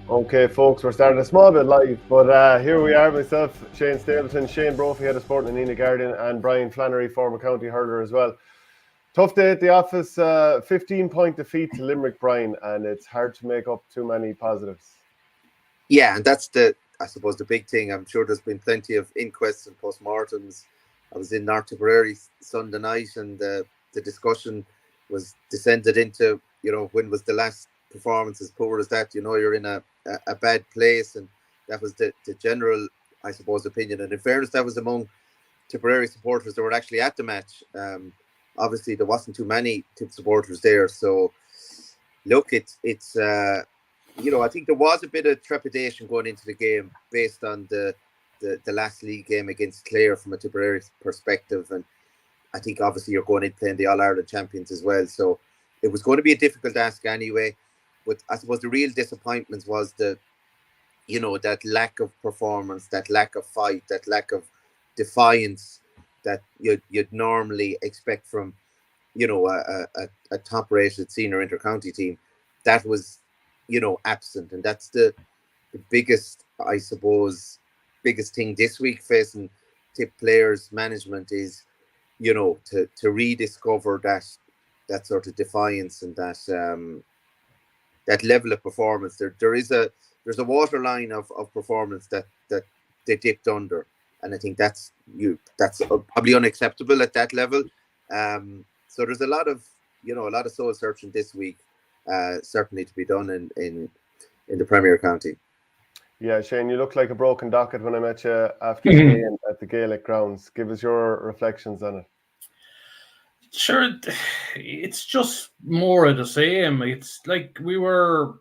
Okay, folks, we're starting a small bit live, but here we are. Myself, Shane Stapleton, Shane Brophy, head of sport, and Nina Guardian, and Brian Flannery, former county hurler as well. Tough day at the office. 15-point defeat to Limerick, Brian, and it's hard to make up too many positives. Yeah, and that's I suppose, the big thing. I'm sure there's been plenty of inquests and postmortems. I was in North Tipperary Sunday night, and the discussion was descended into, when was the last performance as poor as that? You're in a bad place, and that was the general, I suppose, opinion. And in fairness, that was among Tipperary supporters that were actually at the match. Obviously, there wasn't too many Tip supporters there, so look, it's I think there was a bit of trepidation going into the game based on the last league game against Clare from a Tipperary perspective, and I think obviously you're going in playing the All Ireland champions as well, so it was going to be a difficult ask anyway. But I suppose the real disappointment was that lack of performance, that lack of fight, that lack of defiance that you'd normally expect from a top-rated senior intercounty team. That was absent, and that's the biggest, I suppose, biggest thing this week facing Tip players management is to rediscover that sort of defiance and that level of performance. There's a waterline of performance that they dipped under, and I think that's probably unacceptable at that level. So there's a lot of soul searching this week, certainly to be done in the Premier County. Yeah, Shane, you looked like a broken docket when I met you after the game at the Gaelic grounds. Give us your reflections on it. Sure, it's just more of the same. It's like we were.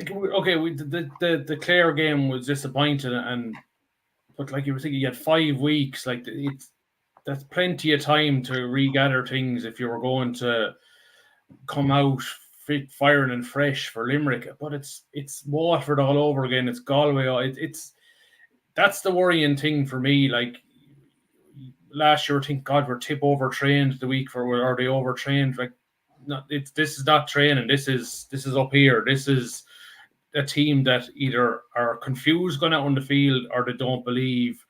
Okay, the Clare game was disappointing, but like you were thinking, you had 5 weeks. Like that's plenty of time to regather things if you were going to come out fit, firing and fresh for Limerick. But it's Waterford all over again. It's Galway. That's the worrying thing for me. Like last year, I think God, we're Tipp overtrained the week or they overtrained. Like, this is not training. This is up here. This is a team that either are confused going out on the field or they don't believe,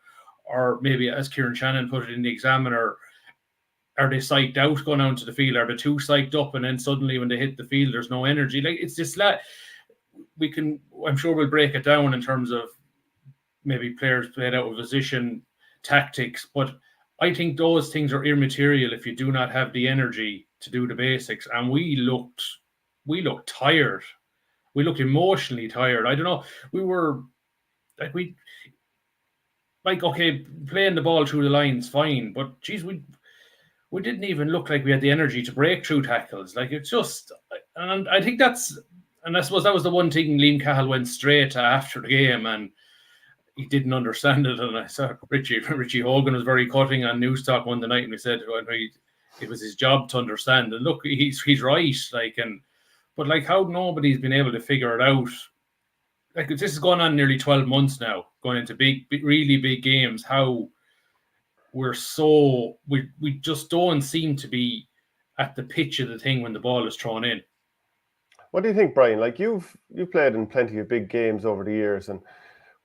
or maybe, as Kieran Shannon put it in the Examiner, are they psyched out going out into the field? Are they too psyched up, and then suddenly when they hit the field, there's no energy? Like, it's just that I'm sure we'll break it down in terms of maybe players played out of position, tactics, but I think those things are immaterial if you do not have the energy to do the basics. And we looked tired. We looked emotionally tired. I don't know. We were okay, playing the ball through the lines, fine, but geez, we didn't even look like we had the energy to break through tackles. Like, it's just, and I think I suppose that was the one thing Liam Cahill went straight to after the game, and he didn't understand it. And I saw Richie Hogan was very cutting on News Talk one night, and he said it was his job to understand. And look, he's right. But how nobody's been able to figure it out. Like, this is going on nearly 12 months now, going into really big games. How we just don't seem to be at the pitch of the thing when the ball is thrown in. What do you think, Brian? Like, you've played in plenty of big games over the years, and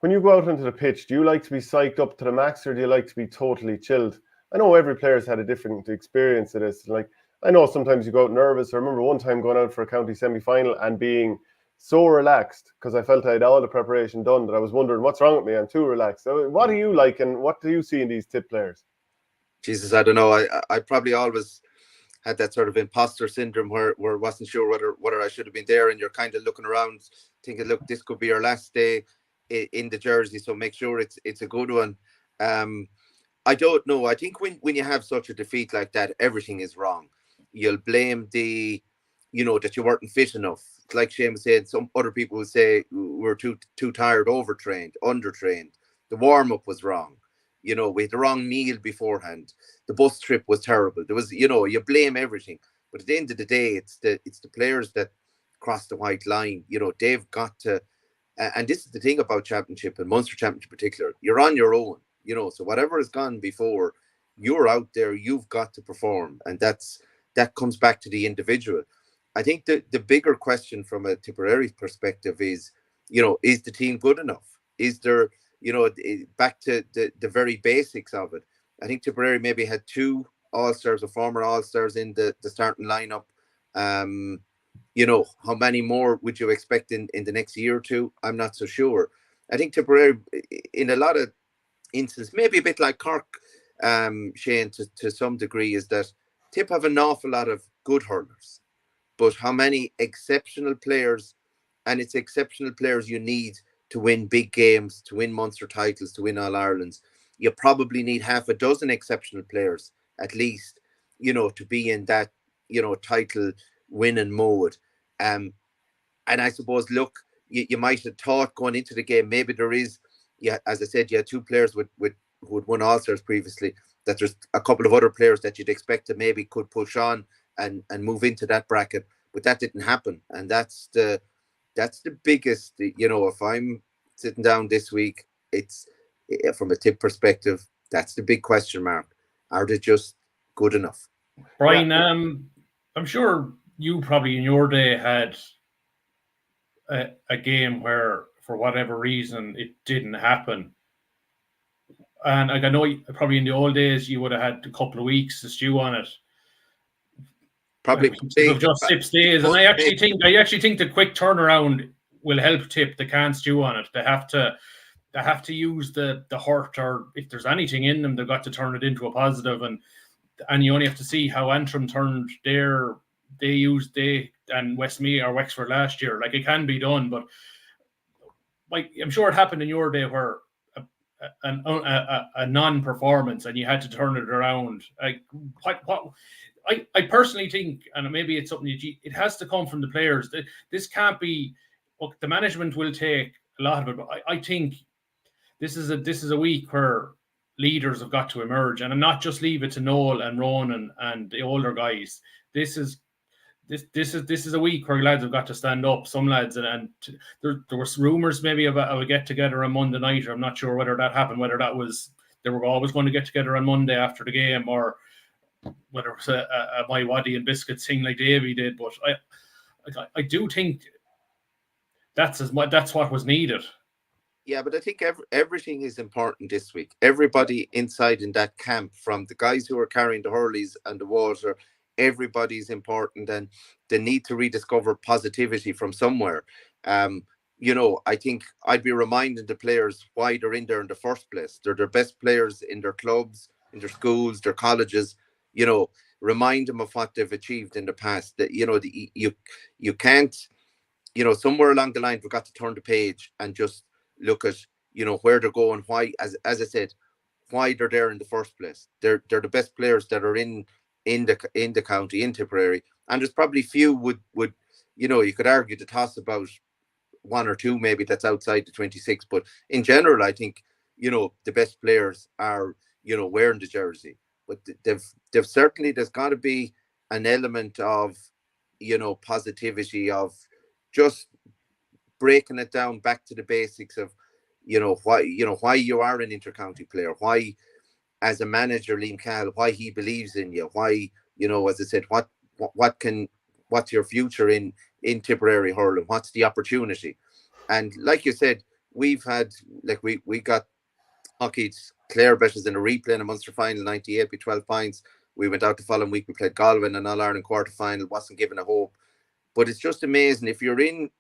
when you go out into the pitch, do you like to be psyched up to the max, or do you like to be totally chilled? I know every player's had a different experience of this. Like, I know sometimes you go out nervous. I remember one time going out for a county semi-final and being so relaxed because I felt I had all the preparation done that I was wondering, what's wrong with me? I'm too relaxed. So what do you like, and what do you see in these Tip players? Jesus, I don't know. I probably always had that sort of imposter syndrome where I wasn't sure whether I should have been there, and you're kind of looking around thinking, look, this could be your last day in the jersey, so make sure it's a good one. I don't know. I think when you have such a defeat like that, everything is wrong. You'll blame that you weren't fit enough. Like Shane said, some other people will say we're too tired, overtrained, undertrained. The warm-up was wrong. We had the wrong meal beforehand. The bus trip was terrible. There was, you blame everything. But at the end of the day, it's the players that cross the white line. They've got to, and this is the thing about Championship and Munster Championship in particular, you're on your own, so whatever has gone before, you're out there, you've got to perform. And that comes back to the individual. I think the bigger question from a Tipperary perspective is, is the team good enough? Is there, back to the very basics of it. I think Tipperary maybe had 2 All-Stars or former All-Stars in the starting lineup. How many more would you expect in the next year or two? I'm not so sure. I think Tipperary, in a lot of instances, maybe a bit like Cork, Shane, to some degree, is that Tip have an awful lot of good hurlers. But how many exceptional players, and it's exceptional players you need to win big games, to win Munster titles, to win All-Irelands. You probably need half a dozen exceptional players, at least, to be in that, title winning mode. And I suppose, look, you might have thought going into the game, maybe there is, as I said, you had 2 players who had won All-Stars previously, that there's a couple of other players that you'd expect to maybe could push on and move into that bracket, but that didn't happen. And that's the biggest, if I'm sitting down this week, it's from a Tip perspective, that's the big question mark. Are they just good enough? Brian, I'm sure you probably in your day had a game where, for whatever reason, it didn't happen. And I know probably in the old days you would have had a couple of weeks to stew on it. Probably just 6 days. And I actually think the quick turnaround will help Tip. They can't stew on it. They have to use the hurt, or if there's anything in them, they've got to turn it into a positive. And you only have to see how Antrim turned and Westmeath or Wexford last year. Like, it can be done, but like, I'm sure it happened in your day where a non-performance and you had to turn it around. Like, what I personally think, and maybe it's something it has to come from the players. This can't be. Look, the management will take a lot of it, but I think this is a week where leaders have got to emerge, and I'm not just leave it to Noel and Ronan and the older guys. This is a week where lads have got to stand up. Some lads, and there was rumours maybe about a get together on Monday night. I'm not sure whether that happened, whether that was they were always going to get together on Monday after the game, or whether it was a my waddy and biscuits thing like Davy did. But I do think that's what was needed. Yeah, but I think everything is important this week. Everybody inside in that camp, from the guys who are carrying the hurleys and the water, everybody's important, and they need to rediscover positivity from somewhere. I think I'd be reminding the players why they're in there in the first place. They're their best players in their clubs, in their schools, their colleges. Remind them of what they've achieved in the past. That you can't. Somewhere along the line, we've got to turn the page and just look at where they're going, why, as I said, why they're there in the first place. They're the best players that are in the county, in Tipperary, and there's probably few would you could argue the toss about 1 or 2 maybe that's outside the 26, but in general I think the best players are wearing the jersey. But they've certainly, there's got to be an element of positivity, of just breaking it down back to the basics of why you are an intercounty player, why as a manager Liam Cahill, why he believes in you, why as I said, what's your future in Tipperary hurling, what's the opportunity. And like you said, we've had, like, we got hockey's Clare bet us in a replay in a Munster final 98 by 12 points. We went out the following week, we played Galway in an All-Ireland quarter-final, wasn't given a hope. But it's just amazing if you're in,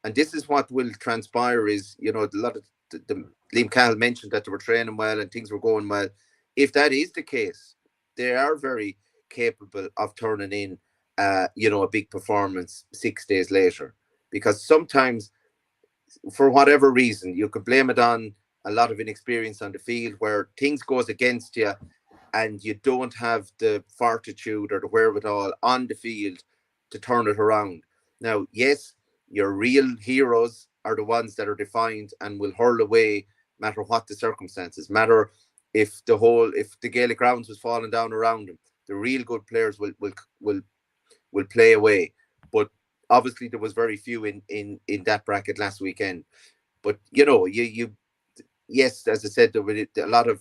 and this is what will transpire, is a lot of the Liam Cahill mentioned that they were training well and things were going well. If that is the case, they are very capable of turning in a big performance 6 days later. Because sometimes, for whatever reason, you could blame it on a lot of inexperience on the field, where things goes against you and you don't have the fortitude or the wherewithal on the field to turn it around. Now, yes, your real heroes are the ones that are defined and will hurl away, matter what the circumstances, matter if the Gaelic grounds was falling down around them. The real good players will play away. But obviously there was very few in that bracket last weekend. But yes, as I said, there were a lot of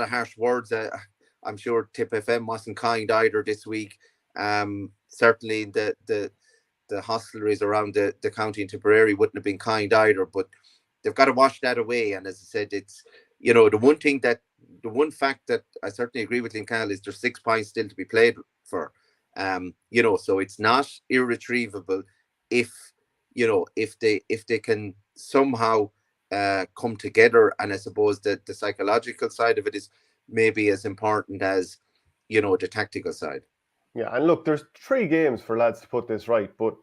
harsh words. I'm sure Tip FM wasn't kind either this week. Certainly the hostelries around the county in Tipperary wouldn't have been kind either, but they've got to wash that away. And as I said, it's, the one fact that I certainly agree with Linkal is there's 6 points still to be played for. So it's not irretrievable if they can somehow come together. And I suppose that the psychological side of it is maybe as important as, the tactical side. Yeah, and look, there's 3 games for lads to put this right, but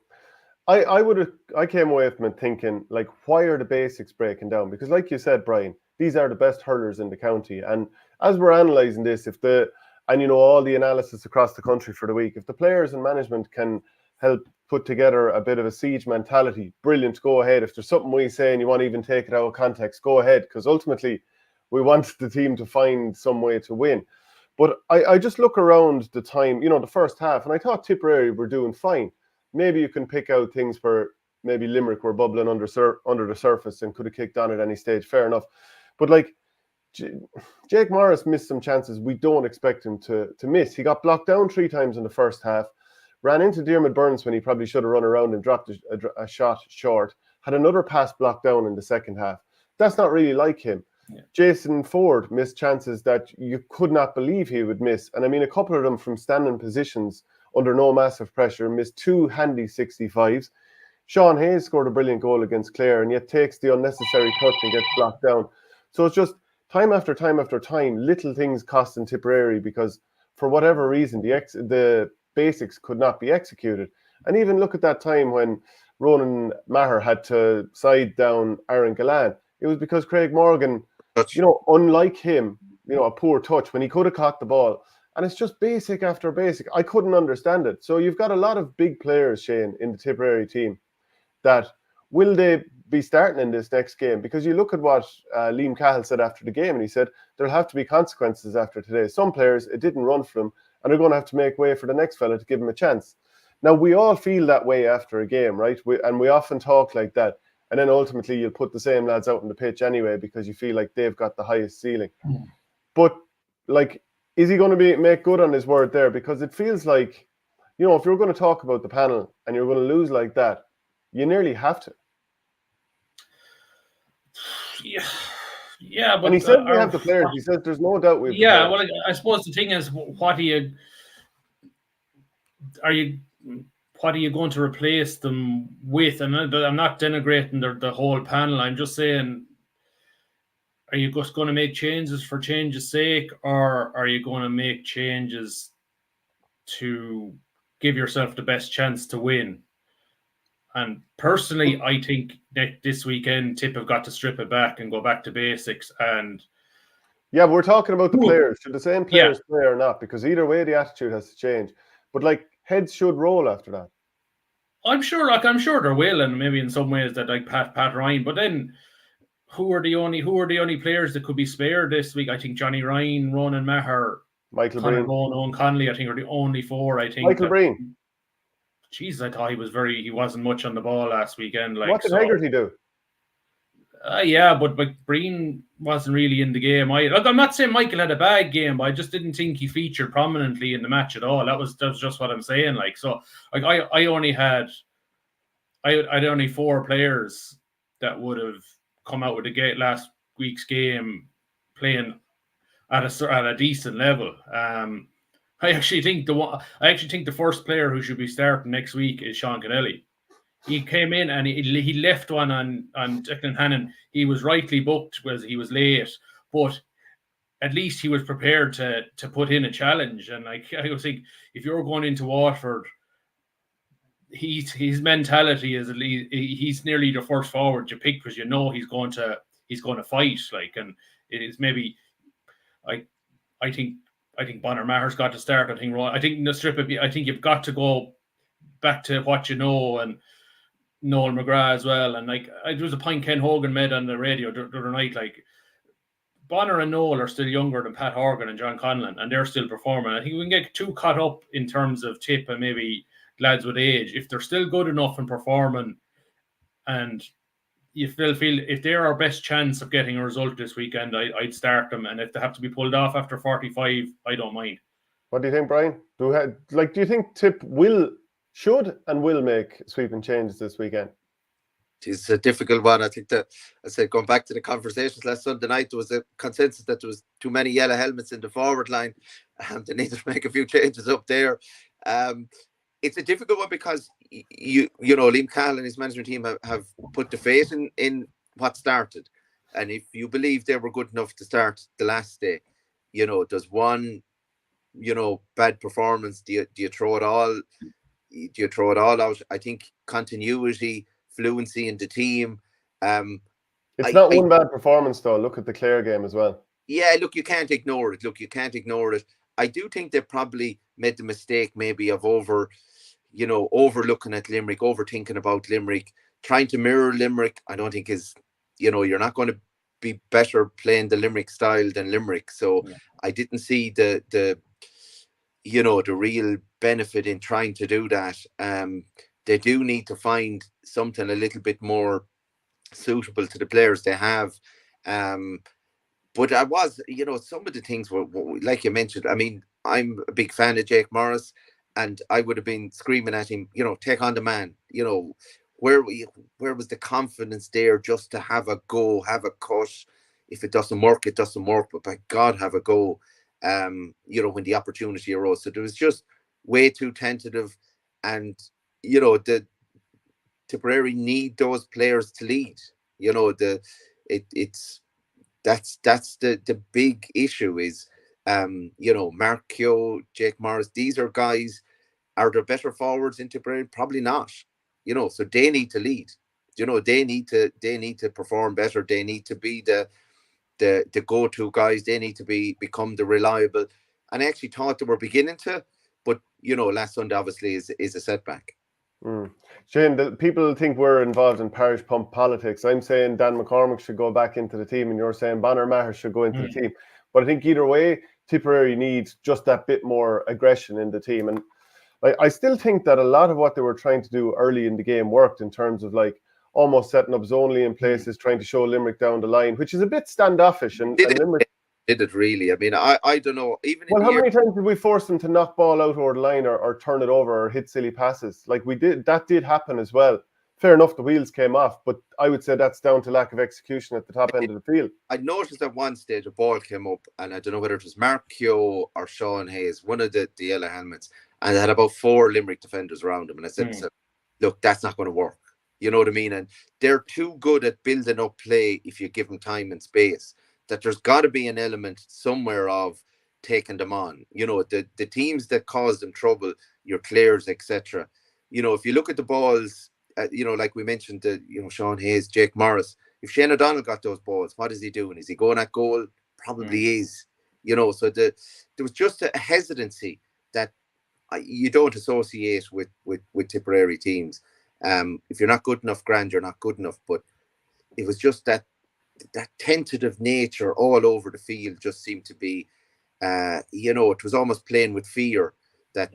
I came away from it thinking, like, why are the basics breaking down? Because like you said, Brian, these are the best hurlers in the county. And as we're analysing this, all the analysis across the country for the week, if the players and management can help put together a bit of a siege mentality, brilliant, go ahead. If there's something we say and you want to even take it out of context, go ahead, because ultimately we want the team to find some way to win. But I just look around the time, the first half, and I thought Tipperary were doing fine. Maybe you can pick out things where maybe Limerick were bubbling under the surface and could have kicked on at any stage, fair enough. But like, Jake Morris missed some chances we don't expect him to miss. He got blocked down 3 times in the first half, ran into Diarmaid Burns when he probably should have run around and dropped a shot short, had another pass blocked down in the second half. That's not really like him. Yeah. Jason Ford missed chances that you could not believe he would miss. And I mean, a couple of them from standing positions under no massive pressure, missed 2 handy 65s. Sean Hayes scored a brilliant goal against Clare and yet takes the unnecessary touch and gets blocked down. So it's just time after time after time, little things costing Tipperary because for whatever reason, the basics could not be executed. And even look at that time when Ronan Maher had to side down Aaron Gallan. It was because Craig Morgan, unlike him, a poor touch when he could have caught the ball. And it's just basic after basic. I couldn't understand it. So you've got a lot of big players, Shane, in the Tipperary team that will they be starting in this next game? Because you look at what Liam Cahill said after the game, and he said there'll have to be consequences after today. Some players, it didn't run for them, and they're going to have to make way for the next fella to give him a chance. Now, we all feel that way after a game, right? We often talk like that. And then ultimately you'll put the same lads out on the pitch anyway because you feel like they've got the highest ceiling. But, like, is he going to make good on his word there? Because it feels like, if you're going to talk about the panel and you're going to lose like that, you nearly have to. Yeah, but and he said we have the players. He says there's no doubt we have. Yeah, well, I suppose the thing is, what are you going to replace them with? And I'm not denigrating the whole panel. I'm just saying, are you just going to make changes for change's sake, or are you going to make changes to give yourself the best chance to win? And personally, I think that this weekend, Tipp have got to strip it back and go back to basics. And yeah, but we're talking about the players. Should the same players play or not? Because either way, the attitude has to change. But like, heads should roll after that. I'm sure there will, and maybe in some ways that like Pat Ryan. But then, who are the only players that could be spared this week? I think Johnny Ryan, Ronan Maher, Michael Breen, Owen Connolly. I think are the only 4. I think Michael Breen. Jeez, I thought he wasn't much on the ball last weekend. Like, what did Hegarty do? Yeah, but Breen wasn't really in the game. I'm not saying Michael had a bad game, but I just didn't think he featured prominently in the match at all. That was just what I'm saying. Like, so like I only had 4 players that would have come out with the last week's game playing at a decent level. I actually think the first player who should be starting next week is Sean Kennelly. He came in and he left one on Declan Hannon. He was rightly booked because he was late, but at least he was prepared to put in a challenge. And I think if you're going into Waterford, his mentality is he's nearly the first forward you pick because he's going to fight. Like, and it is maybe I think Bonner Maher's got to start. I think in the strip I think you've got to go back to what you know, and Noel McGrath as well. And like, there was a point Ken Hogan made on the radio the other night. Like, Bonner and Noel are still younger than Pat Horgan and John Conlon, and they're still performing. I think we can get too caught up in terms of Tipp and maybe lads with age. If they're still good enough and performing, and you still feel if they're our best chance of getting a result this weekend, I'd start them. And if they have to be pulled off after 45, I don't mind. What do you think, Brian? Do you think Tipp should and will make sweeping changes this weekend? It's a difficult one. I think that, I said, going back to the conversations last Sunday night, there was a consensus that there was too many yellow helmets in the forward line. They needed to make a few changes up there. It's a difficult one because you know Liam Cahill and his management team have put the faith in what started, and if you believe they were good enough to start the last day, you know, does one, you know, bad performance, do you throw it all? Do you throw it all out? I think continuity, fluency in the team. It's not one bad performance though. Look at the Clare game as well. Yeah, look, you can't ignore it. I do think they probably made the mistake maybe of overlooking at Limerick, overthinking about Limerick, trying to mirror Limerick. I don't think is, you know, you're not going to be better playing the Limerick style than Limerick. So yeah. I didn't see the real benefit in trying to do that. They do need to find something a little bit more suitable to the players they have. But I was, you know, some of the things were like you mentioned. I mean, I'm a big fan of Jake Morris, and I would have been screaming at him, you know, take on the man. You know, where was the confidence there just to have a go, have a cut? If it doesn't work, it doesn't work. But by God, have a go. You know, when the opportunity arose. So there was just way too tentative, and you know, the Tipperary need those players to lead. You know, that's the big issue is, you know, Mark Keogh, Jake Morris, these are guys. Are there better forwards in Tipperary? Probably not. You know, so they need to lead. You know, they need to perform better. They need to be the go-to guys. They need to become the reliable. And I actually thought they were beginning to, but you know, last Sunday obviously is a setback. Shane, people think we're involved in parish pump politics. I'm saying Dan McCormick should go back into the team, and you're saying Bonner Maher should go into the team. But I think either way, Tipperary needs just that bit more aggression in the team. And I still think that a lot of what they were trying to do early in the game worked in terms of like almost setting up zonally in places, trying to show Limerick down the line, which is a bit standoffish. And Limerick did it really. I mean, I don't know. Even how many times did we force them to knock ball out over the line or turn it over or hit silly passes? Like we did, that did happen as well. Fair enough, the wheels came off, but I would say that's down to lack of execution at the top end of the field. I noticed at one stage a ball came up, and I don't know whether it was Mark Keogh or Sean Hayes, one of the yellow helmets, and they had about 4 Limerick defenders around him. And I said, look, that's not going to work. You know what I mean? And they're too good at building up play if you give them time and space. That there's got to be an element somewhere of taking them on. You know, the teams that cause them trouble, your Clares, etc. You know, if you look at the balls, you know, like we mentioned, Sean Hayes, Jake Morris. If Shane O'Donnell got those balls, what is he doing? Is he going at goal? Probably is. You know, so there was just a hesitancy that you don't associate with Tipperary teams. If you're not good enough, grand, you're not good enough. But it was just that tentative nature all over the field just seemed to be, you know, it was almost playing with fear. That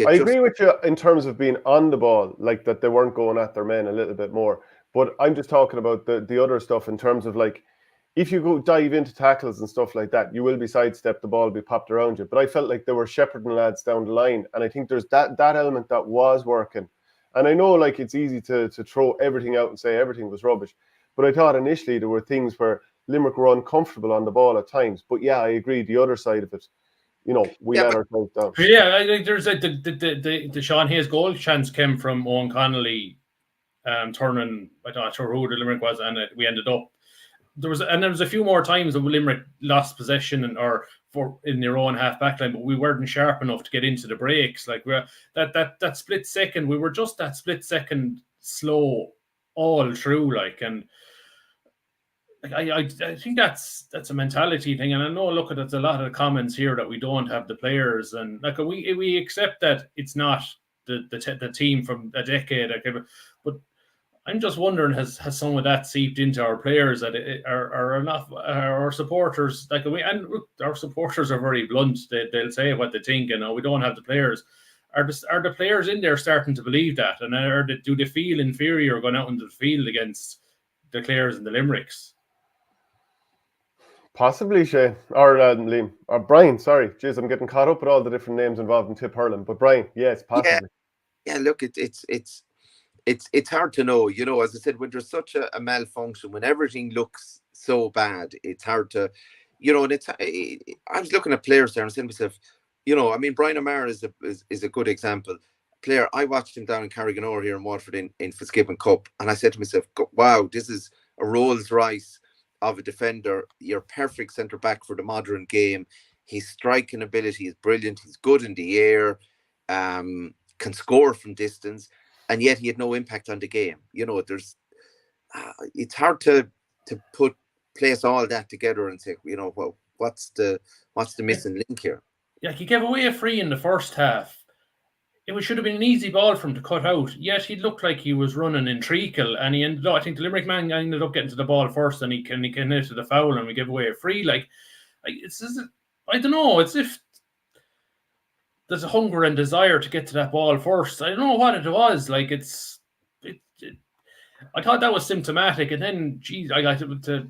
I agree with you in terms of being on the ball, like that they weren't going at their men a little bit more. But I'm just talking about the other stuff in terms of like, if you go dive into tackles and stuff like that, you will be sidestepped, the ball will be popped around you. But I felt like they were shepherding lads down the line. And I think there's that element that was working. And I know like it's easy to throw everything out and say everything was rubbish. But I thought initially there were things where Limerick were uncomfortable on the ball at times. But yeah, I agree. The other side of it, you know, we let ourselves down. Yeah, I think there's the Sean Hayes goal chance came from Owen Connolly turning. I'm not sure who the Limerick was, and we ended up. There was a few more times that Limerick lost possession in their own half back line, but we weren't sharp enough to get into the breaks. Like that split second, we were just that split second slow all through. Like, and I think that's a mentality thing. And I know, look, there's a lot of comments here that we don't have the players, and like we accept that it's not the team from a decade, but I'm just wondering, has some of that seeped into our players that are enough our supporters? Like our supporters are very blunt. They'll say what they think, and we don't have the players. Are the players in there starting to believe that, and do they feel inferior going out into the field against the Clares and the Limericks? Possibly Shane or Liam or Brian. Sorry, jeez, I'm getting caught up with all the different names involved in Tip hurling. But Brian, yes, possibly. Yeah. Look, it's hard to know. You know, as I said, when there's such a malfunction, when everything looks so bad, it's hard to, you know. And I was looking at players there and saying to myself, you know, I mean, Brian O'Mara is a good example. Player, I watched him down in Carriganore here in Waterford in Fitzgibbon Cup, and I said to myself, wow, this is a Rolls Royce of a defender. You're perfect centre back for the modern game. His striking ability is brilliant. He's good in the air, can score from distance, and yet he had no impact on the game. You know, it's hard to place all that together and say, you know, well, what's the missing link here? Yeah, he gave away a free in the first half. It should have been an easy ball for him to cut out. Yet he looked like he was running in treacle, and he ended up, I think the Limerick man ended up getting to the ball first, and he connected to the foul, and we gave away a free. I don't know. It's if there's a hunger and desire to get to that ball first. I don't know what it was. Like I thought that was symptomatic, and then, geez, I got to.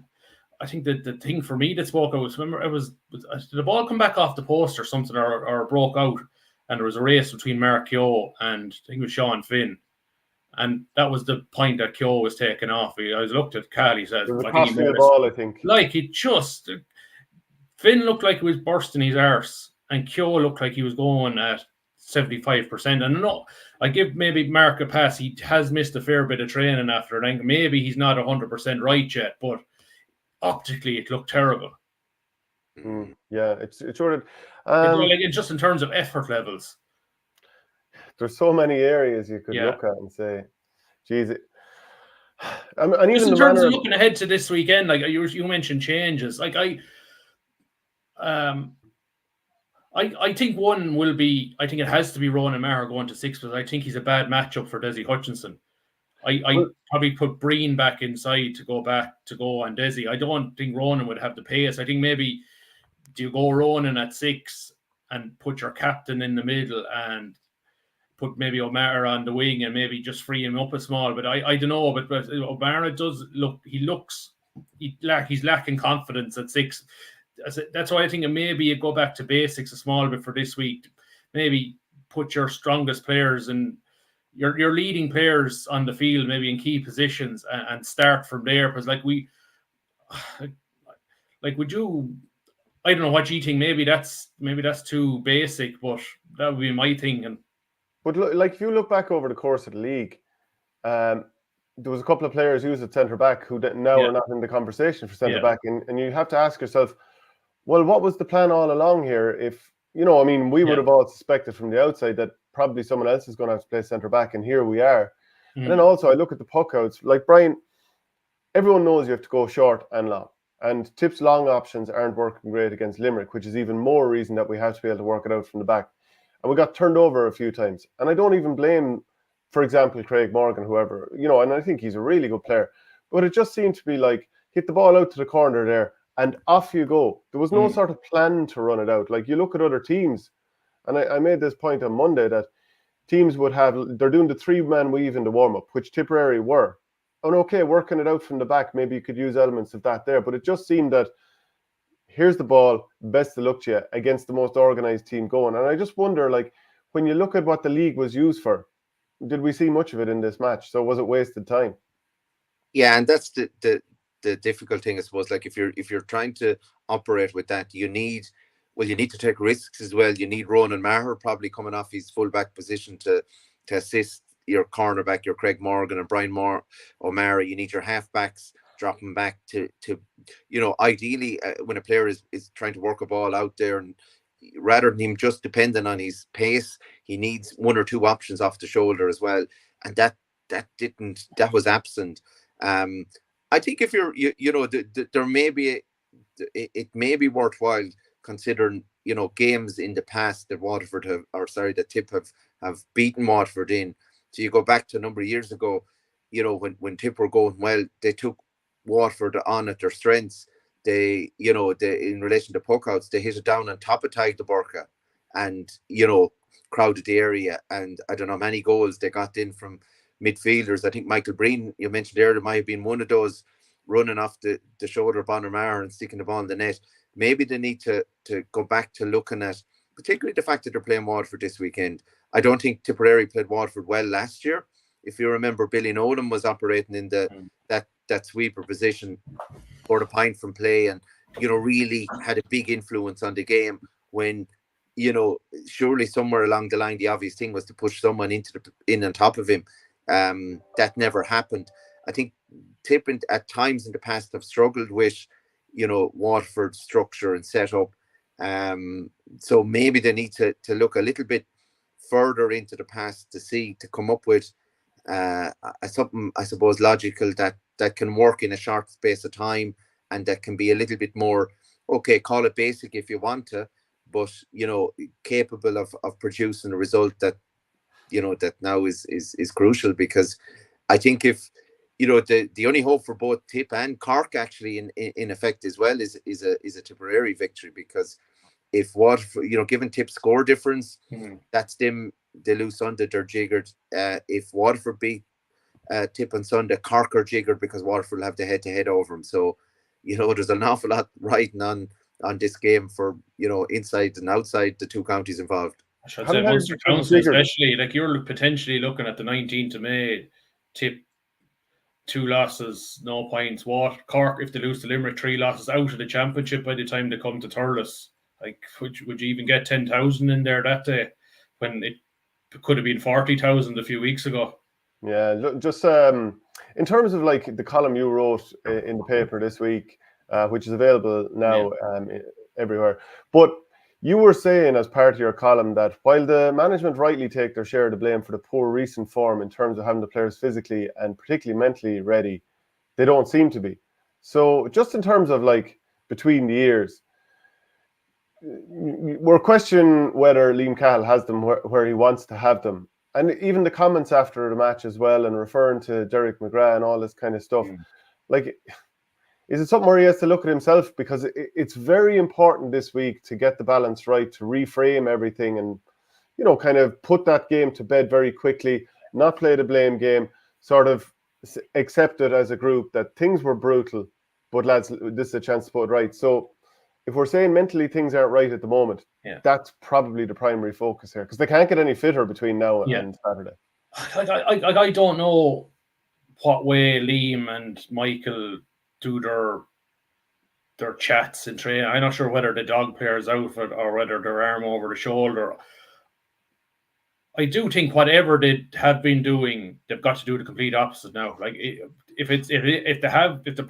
I think that the thing for me that spoke out was, remember, did the ball come back off the post or something, or broke out? And there was a race between Mark Keogh and I think it was Sean Finn. And that was the point that Keogh was taken off. I looked at Cal, he said, it was a costly ball, I think. Like, Finn looked like he was bursting his arse, and Keogh looked like he was going at 75%. And no, I give maybe Mark a pass. He has missed a fair bit of training after it. And maybe he's not 100% right yet, but optically it looked terrible. Yeah, it's sort of just in terms of effort levels. There's so many areas you could look at and say, geez. And even just in terms of looking ahead to this weekend, like you mentioned changes. Like I think one will be. I think it has to be Ronan Maher going to 6, because I think he's a bad matchup for Desi Hutchinson. I probably put Breen back inside to go on Desi. I don't think Ronan would have the pace. I think maybe do you go Ronan at 6 and put your captain in the middle and put maybe O'Mara on the wing and maybe just free him up a small. But I don't know. But O'Mara does look. He's lacking confidence at 6. That's why I think maybe you go back to basics a small bit for this week. Maybe put your strongest players and your leading players on the field, maybe in key positions, and start from there. Because would you? I don't know what you think. Maybe that's too basic, but that would be my thing. But like, if you look back over the course of the league, there was a couple of players used at centre back who now are not in the conversation for centre back, and you have to ask yourself, well, what was the plan all along here? If we would have all suspected from the outside that probably someone else is going to have to play centre back, and here we are. And then also I look at the puckouts, like Brian. Everyone knows you have to go short and long. And Tipp's long options aren't working great against Limerick, which is even more reason that we have to be able to work it out from the back. And we got turned over a few times. And I don't even blame, for example, Craig Morgan, whoever, and I think he's a really good player. But it just seemed to be like, hit the ball out to the corner there and off you go. There was no sort of plan to run it out. Like, you look at other teams, and I made this point on Monday that teams they're doing the 3-man weave in the warm-up, which Tipperary were. And okay, working it out from the back, maybe you could use elements of that there. But it just seemed that here's the ball, best of luck to you against the most organised team going. And I just wonder, like, when you look at what the league was used for, did we see much of it in this match? So was it wasted time? Yeah, and that's the difficult thing, I suppose. Like, if you're trying to operate with that, you need to take risks as well. You need Ronan Maher probably coming off his full-back position to assist your cornerback, your Craig Morgan and Brian O'Mara. You need your halfbacks dropping back to ideally when a player is trying to work a ball out there, and rather than him just depending on his pace, he needs 1 or 2 options off the shoulder as well. And that was absent. I think if there may be it may be worthwhile considering games in the past that Tipp have beaten Watford in. So you go back to a number of years ago, when Tipp were going well, they took Watford on at their strengths. They in relation to puckouts, they hit it down on top of Taig de Burka and, crowded the area. And I don't know, many goals they got in from midfielders. I think Michael Breen, you mentioned earlier, might have been one of those running off the shoulder of Bonamara and sticking the ball in the net. Maybe they need to go back to looking at, particularly the fact that they're playing Waterford this weekend. I don't think Tipperary played Waterford well last year. If you remember, Billy Nolan was operating in that sweeper position for the point from play, and really had a big influence on the game. When surely somewhere along the line, the obvious thing was to push someone in on top of him. That never happened. I think Tipp at times in the past have struggled with Waterford's structure and setup. So maybe they need to look a little bit further into the past to come up with something, I suppose, logical that can work in a short space of time, and that can be a little bit more, okay, call it basic if you want to, but capable of producing a result that that now is crucial. Because I think if the only hope for both Tipp and Cork actually in effect as well is a Tipperary victory, because if Waterford, given Tipp's score difference, that's them, they lose Sunday, they're jiggered. If Waterford beat Tipp on Sunday, Cork are jiggered because Waterford will have the head-to-head over them. So, there's an awful lot riding on this game for, inside and outside the two counties involved. I should say Munster Council especially, like you're potentially looking at the 19th of May, Tipp 2 losses, no points. Cork, if they lose to Limerick, 3 losses, out of the championship by the time they come to Thurles. Like, would you even get 10,000 in there that day when it could have been 40,000 a few weeks ago? Yeah, just in terms of like the column you wrote in the paper this week, which is available now everywhere. But you were saying as part of your column that while the management rightly take their share of the blame for the poor recent form in terms of having the players physically and particularly mentally ready, they don't seem to be. So just in terms of like between the years, we're questioning whether Liam Cahill has them where he wants to have them. And even the comments after the match as well, and referring to Derek McGrath and all this kind of stuff, like, is it something where he has to look at himself? Because it's very important this week to get the balance right, to reframe everything and, kind of put that game to bed very quickly, not play the blame game, sort of accept it as a group that things were brutal, but lads, this is a chance to put it right. So if we're saying mentally things aren't right at the moment, that's probably the primary focus here, because they can't get any fitter between now and Saturday. I don't know what way Liam and Michael do their chats in training. I'm not sure whether the dog player's out or whether their arm over the shoulder. I do think whatever they have been doing, they've got to do the complete opposite now. Like if the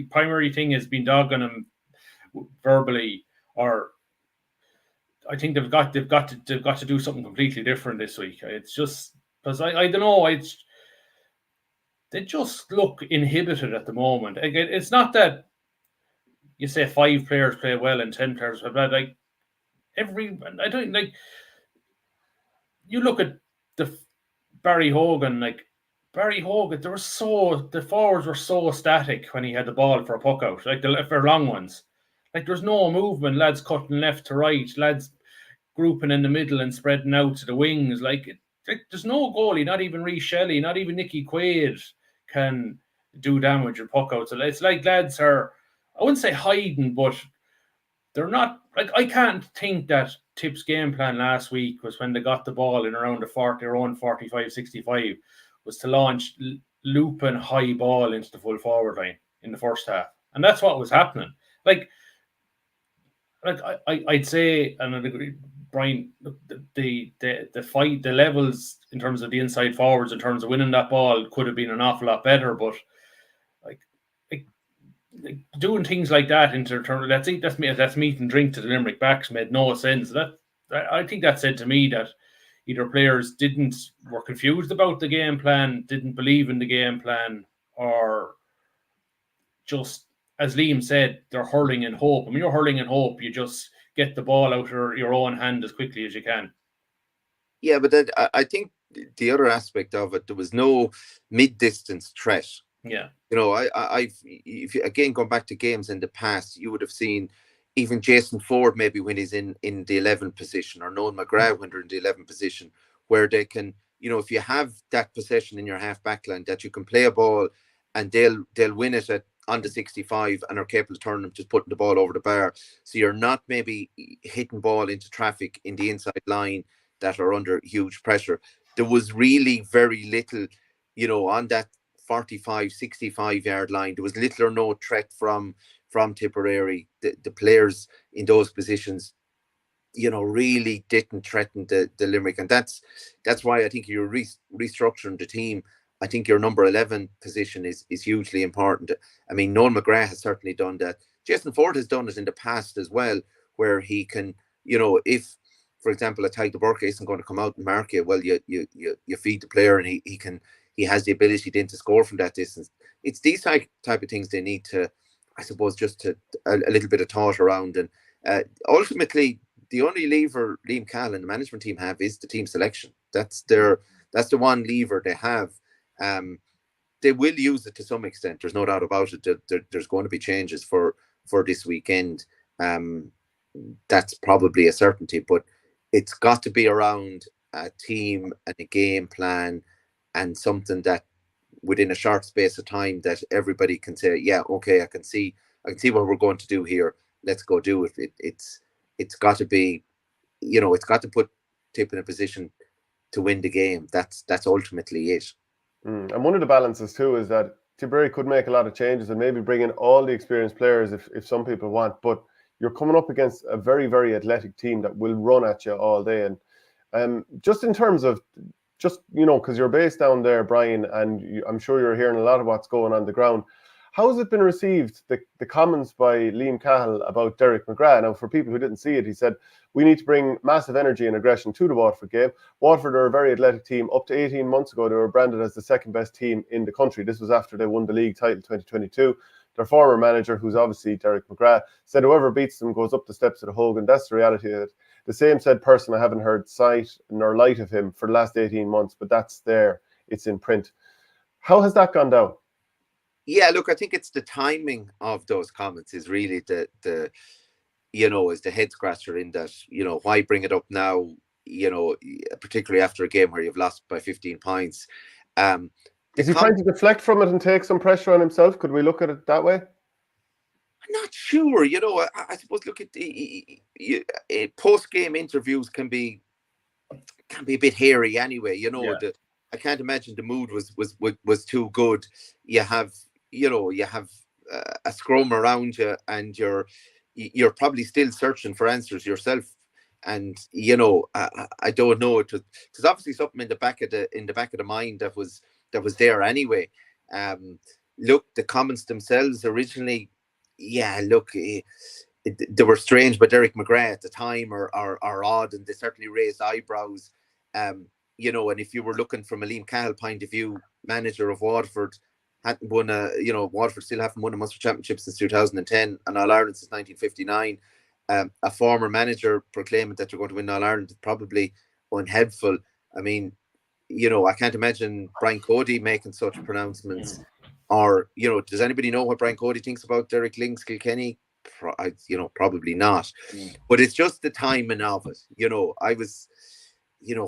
primary thing has been dogging them verbally, or I think they've got to do something completely different this week. It's just because I don't know. They just look inhibited at the moment. Again, it's not that you say 5 players play well and 10 players play bad. Like I don't like. You look at the Barry Hogan. Like Barry Hogan, the forwards were so static when he had the ball for a puck out, like for long ones. Like there's no movement, lads cutting left to right, lads grouping in the middle and spreading out to the wings. Like there's no goalie, not even Rhys Shelley, not even Nicky Quaid can do damage or puck out. So it's like lads are, I wouldn't say hiding, but they're not, like, I can't think that Tipp's game plan last week was, when they got the ball in around their own 45-65, was to launch looping high ball into the full forward line in the first half. And that's what was happening. Like I'd say, and I'd agree, Brian, the fight, the levels in terms of the inside forwards, in terms of winning that ball, could have been an awful lot better. But like doing things like that that's meat and drink to the Limerick backs made no sense. I think that said to me that either players were confused about the game plan, didn't believe in the game plan, or just, as Liam said, they're hurling in hope. I mean, you're hurling in hope. You just get the ball out of your own hand as quickly as you can. Yeah, but I think the other aspect of it, there was no mid-distance threat. Yeah. If you again go back to games in the past, you would have seen even Jason Ford maybe when he's in the 11th position, or Noel McGrath when they're in the 11th position, where they can, if you have that possession in your half back line, that you can play a ball and they'll win it at on the 65 and are capable of turning them, just putting the ball over the bar. So you're not maybe hitting ball into traffic in the inside line that are under huge pressure. There was really very little, on that 45, 65 yard line. There was little or no threat from Tipperary. The players in those positions, really didn't threaten the Limerick. And that's why I think you're restructuring the team. I think your number 11 position is hugely important. I mean, Noel McGrath has certainly done that. Jason Ford has done it in the past as well, where he can, if, for example, a Tyke Burke isn't going to come out and mark you, well, you feed the player, and he has the ability then to score from that distance. It's these type of things they need to, I suppose, just to a little bit of thought around. And ultimately, the only lever Liam Cahill and the management team have is the team selection. That's the one lever they have. They will use it to some extent. There's no doubt about it. There's going to be changes for this weekend. That's probably a certainty, but it's got to be around a team and a game plan and something that within a short space of time that everybody can say, yeah, okay, I can see what we're going to do here. Let's go do it. It's got to be, it's got to put Tipp in a position to win the game. That's ultimately it. And one of the balances too is that Tipperary could make a lot of changes and maybe bring in all the experienced players if some people want, but you're coming up against a very, very athletic team that will run at you all day. And just in terms of because you're based down there, Brian, and I'm sure you're hearing a lot of what's going on the ground. How has it been received, the comments by Liam Cahill about Derek McGrath? Now, for people who didn't see it, he said, we need to bring massive energy and aggression to the Waterford game. Waterford are a very athletic team. Up to 18 months ago, they were branded as the second best team in the country. This was after they won the league title 2022. Their former manager, who's obviously Derek McGrath, said whoever beats them goes up the steps of the Hogan. That's the reality of it. The same said person, I haven't heard sight nor light of him for the last 18 months, but that's there. It's in print. How has that gone down? Yeah, look, I think it's the timing of those comments is really the is the head scratcher in that, why bring it up now, particularly after a game where you've lost by 15 points. Is he trying to deflect from it and take some pressure on himself? Could we look at it that way? I'm not sure. I suppose look at post-game interviews can be a bit hairy anyway. Yeah. I can't imagine the mood was too good. You have a scrum around you, and you're probably still searching for answers yourself. And I don't know. There's obviously something in the back of the mind that was there anyway. Look, the comments themselves originally, they were strange, but Derek McGrath at the time are odd, and they certainly raised eyebrows. And if you were looking from a Liam Cahill point of view, manager of Waterford, hadn't won Waterford still haven't won a Munster Championship since 2010 and All Ireland since 1959. A former manager proclaiming that you're going to win All Ireland is probably unhelpful. I mean, I can't imagine Brian Cody making such pronouncements. Or, does anybody know what Brian Cody thinks about Derek Link's Kilkenny? Probably not. But it's just the timing of it. I was,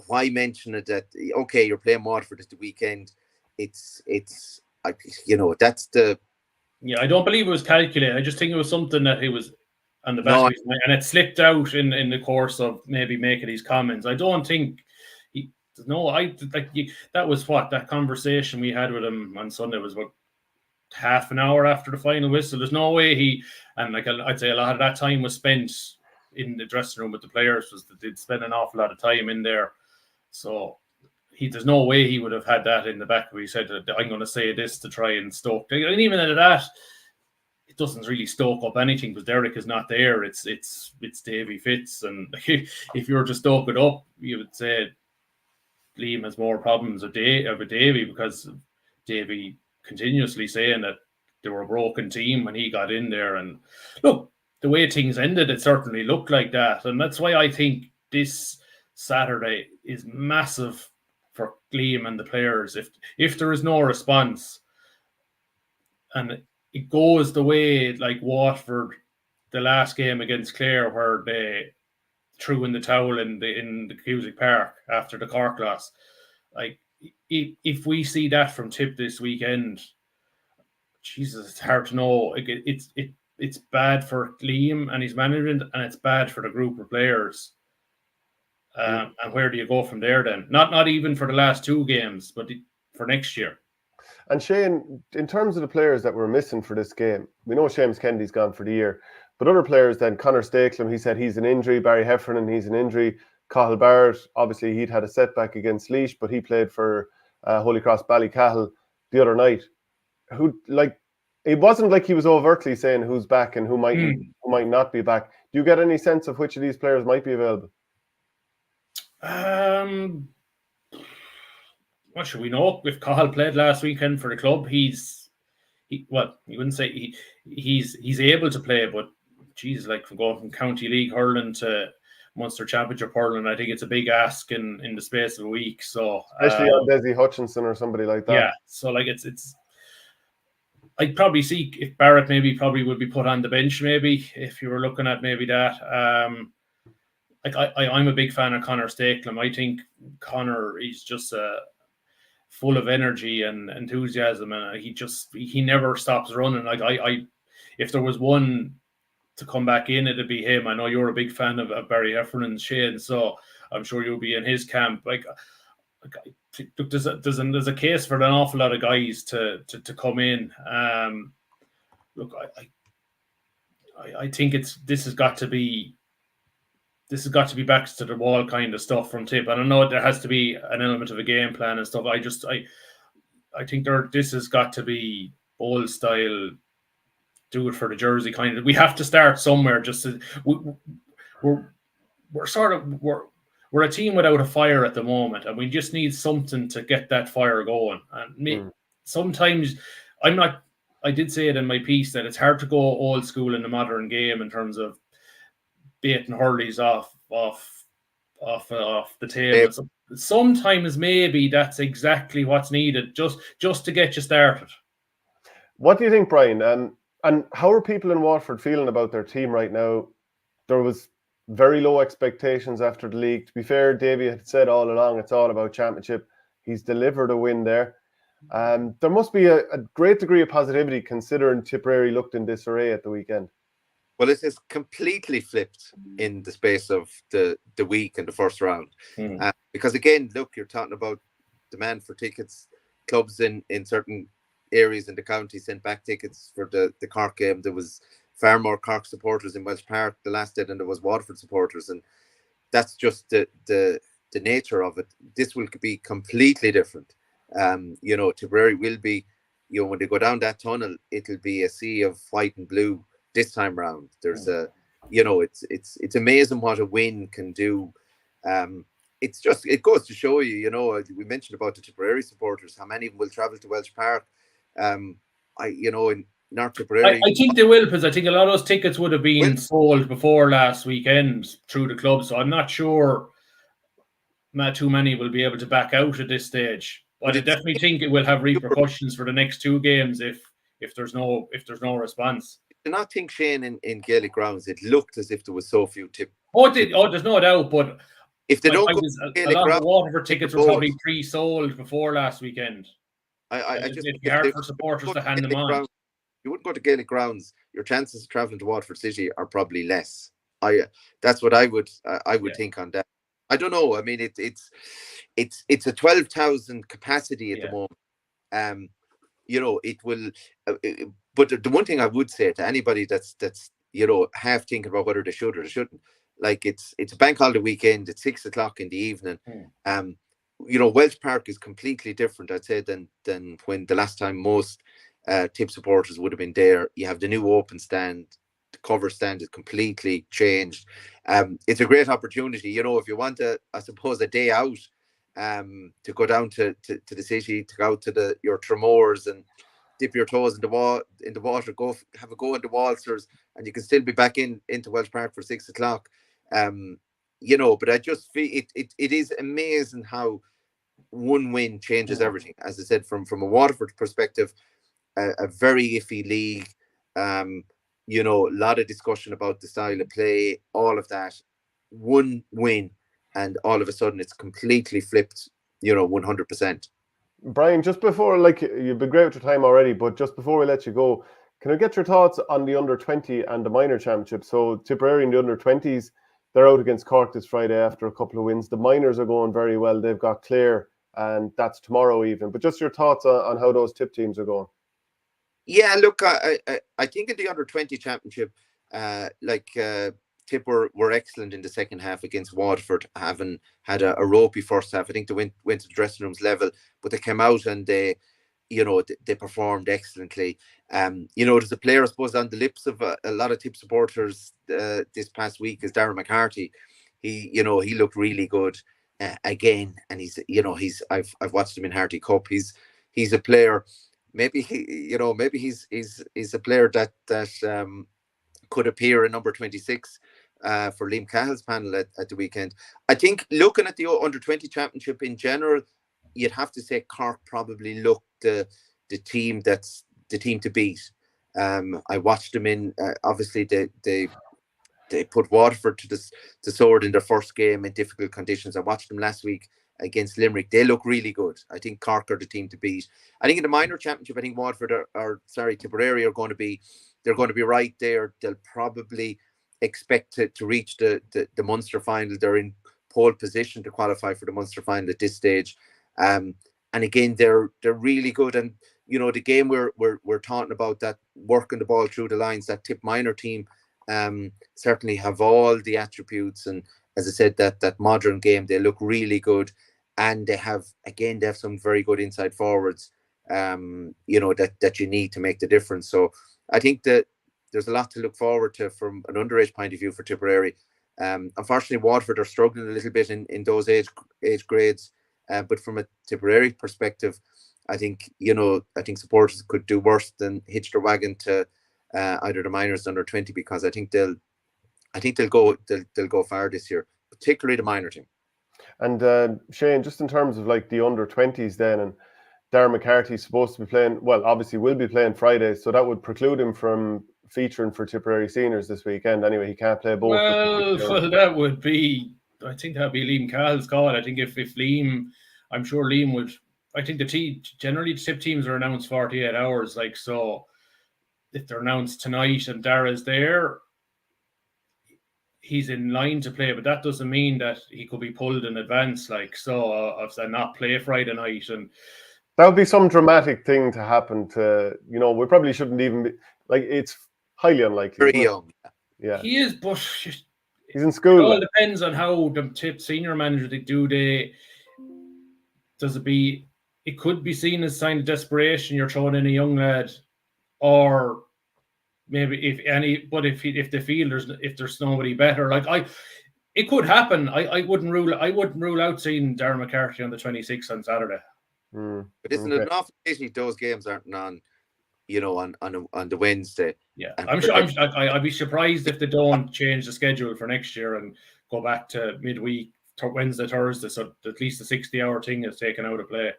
why mention it that, okay, you're playing Waterford at the weekend. That's the... Yeah, I don't believe it was calculated. I just think it was something that he was on the back of his mind, and it slipped out in the course of maybe making these comments. I don't think that was that conversation we had with him on Sunday was about half an hour after the final whistle. There's no way I'd say a lot of that time was spent in the dressing room with the players. They'd spend an awful lot of time in there. So there's no way he would have had that in the back where he said, I'm going to say this to try and stoke. And even at that, it doesn't really stoke up anything because Derek is not there. It's Davy Fitz. And if you were to stoke it up, you would say Liam has more problems with Davy because Davy continuously saying that they were a broken team when he got in there. And look, the way things ended, it certainly looked like that. And that's why I think this Saturday is massive for Liam and the players. If there is no response and it goes the way like Watford, the last game against Clare, where they threw in the towel in the Cusick Park after the Cork loss, like if we see that from Tipp this weekend, Jesus, it's hard to know. It's bad for Liam and his management, and it's bad for the group of players. And where do you go from there then? Not even for the last 2 games, but for next year. And Shane, in terms of the players that were missing for this game, we know Seamus Kennedy's gone for the year, but other players then, Conor Stapleton, he said he's an injury, Barry Heffernan, he's an injury, Cathal Barrett, obviously he'd had a setback against Laois, but he played for Holy Cross Ballycahill the other night. It wasn't like he was overtly saying who's back and who might not be back. Do you get any sense of which of these players might be available? What should we know? If Cahill played last weekend for the club, you wouldn't say he's able to play, but geez, like from going from County League hurling to Munster Championship hurling, I think it's a big ask in the space of a week. So especially on Desi Hutchinson or somebody like that. Yeah, so like it's. I'd probably see if Barrett probably would be put on the bench, maybe if you were looking at maybe that. I'm a big fan of Conor Stapleton. I think Conor is just full of energy and enthusiasm, and he never stops running. Like if there was one to come back in, it'd be him. I know you're a big fan of Barry Heffernan, Shane, so I'm sure you'll be in his camp. Look, there's a case for an awful lot of guys to come in. Look, I think this has got to be back to the wall kind of stuff from Tipp. And I know there has to be an element of a game plan and stuff. I think this has got to be old style, do it for the jersey kind of. We have to start somewhere. We're a team without a fire at the moment, and we just need something to get that fire going. And sometimes I did say it in my piece that it's hard to go old school in the modern game in terms of baiting hurleys off the table. So sometimes maybe that's exactly what's needed just to get you started. What do you think, Brian? And how are people in Waterford feeling about their team right now? There was very low expectations after the league. To be fair, Davy had said all along it's all about championship. He's delivered a win there. There must be a great degree of positivity considering Tipperary looked in disarray at the weekend. Well, it has completely flipped in the space of the week and the first round. Because again, look, you're talking about demand for tickets. Clubs in certain areas in the county sent back tickets for the Cork game. There was far more Cork supporters in Welsh Park the last day than there was Waterford supporters. And that's just the nature of it. This will be completely different. Tipperary will be, when they go down that tunnel, it'll be a sea of white and blue. This time round, there's it's amazing what a win can do. It goes to show you, we mentioned about the Tipperary supporters, how many of them will travel to Welsh Park. In North Tipperary, I think they will, because I think a lot of those tickets would have been sold before last weekend through the club. So I'm not sure not too many will be able to back out at this stage. But I definitely think it will have repercussions for the next 2 games if there's no response. I do not think, Shane, in Gaelic grounds, it looked as if there was so few Tipp. There's no doubt, but if they don't go a lot of the Waterford tickets were probably pre-sold before last weekend. It'd be hard for supporters to hand them on. You wouldn't go to Gaelic grounds, your chances of travelling to Waterford City are probably less. That's what I would think on that. I don't know. I mean, it's a 12,000 capacity at the moment. It will. But the one thing I would say to anybody that's half thinking about whether they should or they shouldn't, like it's a bank holiday weekend. It's 6:00 in the evening. Welsh Park is completely different, I'd say, than when the last time most Tipp supporters would have been there. You have the new open stand. The cover stand is completely changed. It's a great opportunity. If you want I suppose a day out, to go down to the city, to go out to your Tremors and dip your toes in the water, go have a go in the waltzers, and you can still be back into Welsh Park for 6:00. But I just feel it is amazing how one win changes everything. As I said, from a Waterford perspective, a very iffy league. A lot of discussion about the style of play, all of that. One win, and all of a sudden it's completely flipped. 100%. Brian, just before, like, you've been great with your time already, but just before we let you go, can I get your thoughts on the under-20 and the minor championship? So Tipperary in the under-20s, they're out against Cork this Friday after a couple of wins. The minors are going very well. They've got Clare, and that's tomorrow even. But just your thoughts on how those Tipp teams are going. Yeah, look, I think in the under-20 championship, Tipp were excellent in the second half against Waterford, having had a ropey first half. I think they went to the dressing rooms level, but they came out and they performed excellently. There's a player, I suppose, on the lips of a lot of Tipp supporters this past week is Darren McCarthy. He looked really good again, and I've watched him in Harty Cup. He's a player. Maybe he's a player that could appear in number 26 for Liam Cahill's panel at the weekend. I think looking at the under-20 championship in general, you'd have to say Cork probably looked the team that's the team to beat. I watched them in obviously they put Waterford to the sword in their first game in difficult conditions. I watched them last week against Limerick. They look really good. I think Cork are the team to beat. I think in the minor championship, I think Waterford Tipperary are going to be right there. They'll probably expect to reach the Munster final. They're in pole position to qualify for the Munster final at this stage. And again, they're really good. And the game we're talking about, that working the ball through the lines, that Tipp minor team certainly have all the attributes. And as I said, that modern game, they look really good. And they have some very good inside forwards, that you need to make the difference. So I think that there's a lot to look forward to from an underage point of view for Tipperary. Unfortunately, Waterford are struggling a little bit in those age grades. But from a Tipperary perspective, I think supporters could do worse than hitch their wagon to either the minors or under 20, because I think they'll go far this year, particularly the minor team. And Shane, just in terms of like the under-20s then, and Darren McCarthy's supposed to be playing, well, obviously will be playing Friday, so that would preclude him from featuring for Tipperary seniors this weekend. Anyway, he can't play both. Well, that would be, I think that'd be Liam Cahill's call. I think if Liam, I'm sure Liam would, I think generally the Tipp teams are announced 48 hours, like, so if they're announced tonight and Dara's there, he's in line to play, but that doesn't mean that he could be pulled in advance, like, so of not play Friday night. And that would be some dramatic thing to happen to, we probably shouldn't even be, like, it's highly unlikely. Very young. Yeah. He is, but he's in school. It all depends on how the Tipp senior manager it could be seen as a sign of desperation. You're throwing in a young lad, or maybe if they feel there's nobody better, like it could happen. I wouldn't rule out seeing Darren McCarthy on the 26th on Saturday. But isn't it enough? Those games aren't on, on the Wednesday. Yeah, I'm sure. I'd be surprised if they don't change the schedule for next year and go back to midweek, Wednesday, Thursday, so at least the 60-hour thing is taken out of play.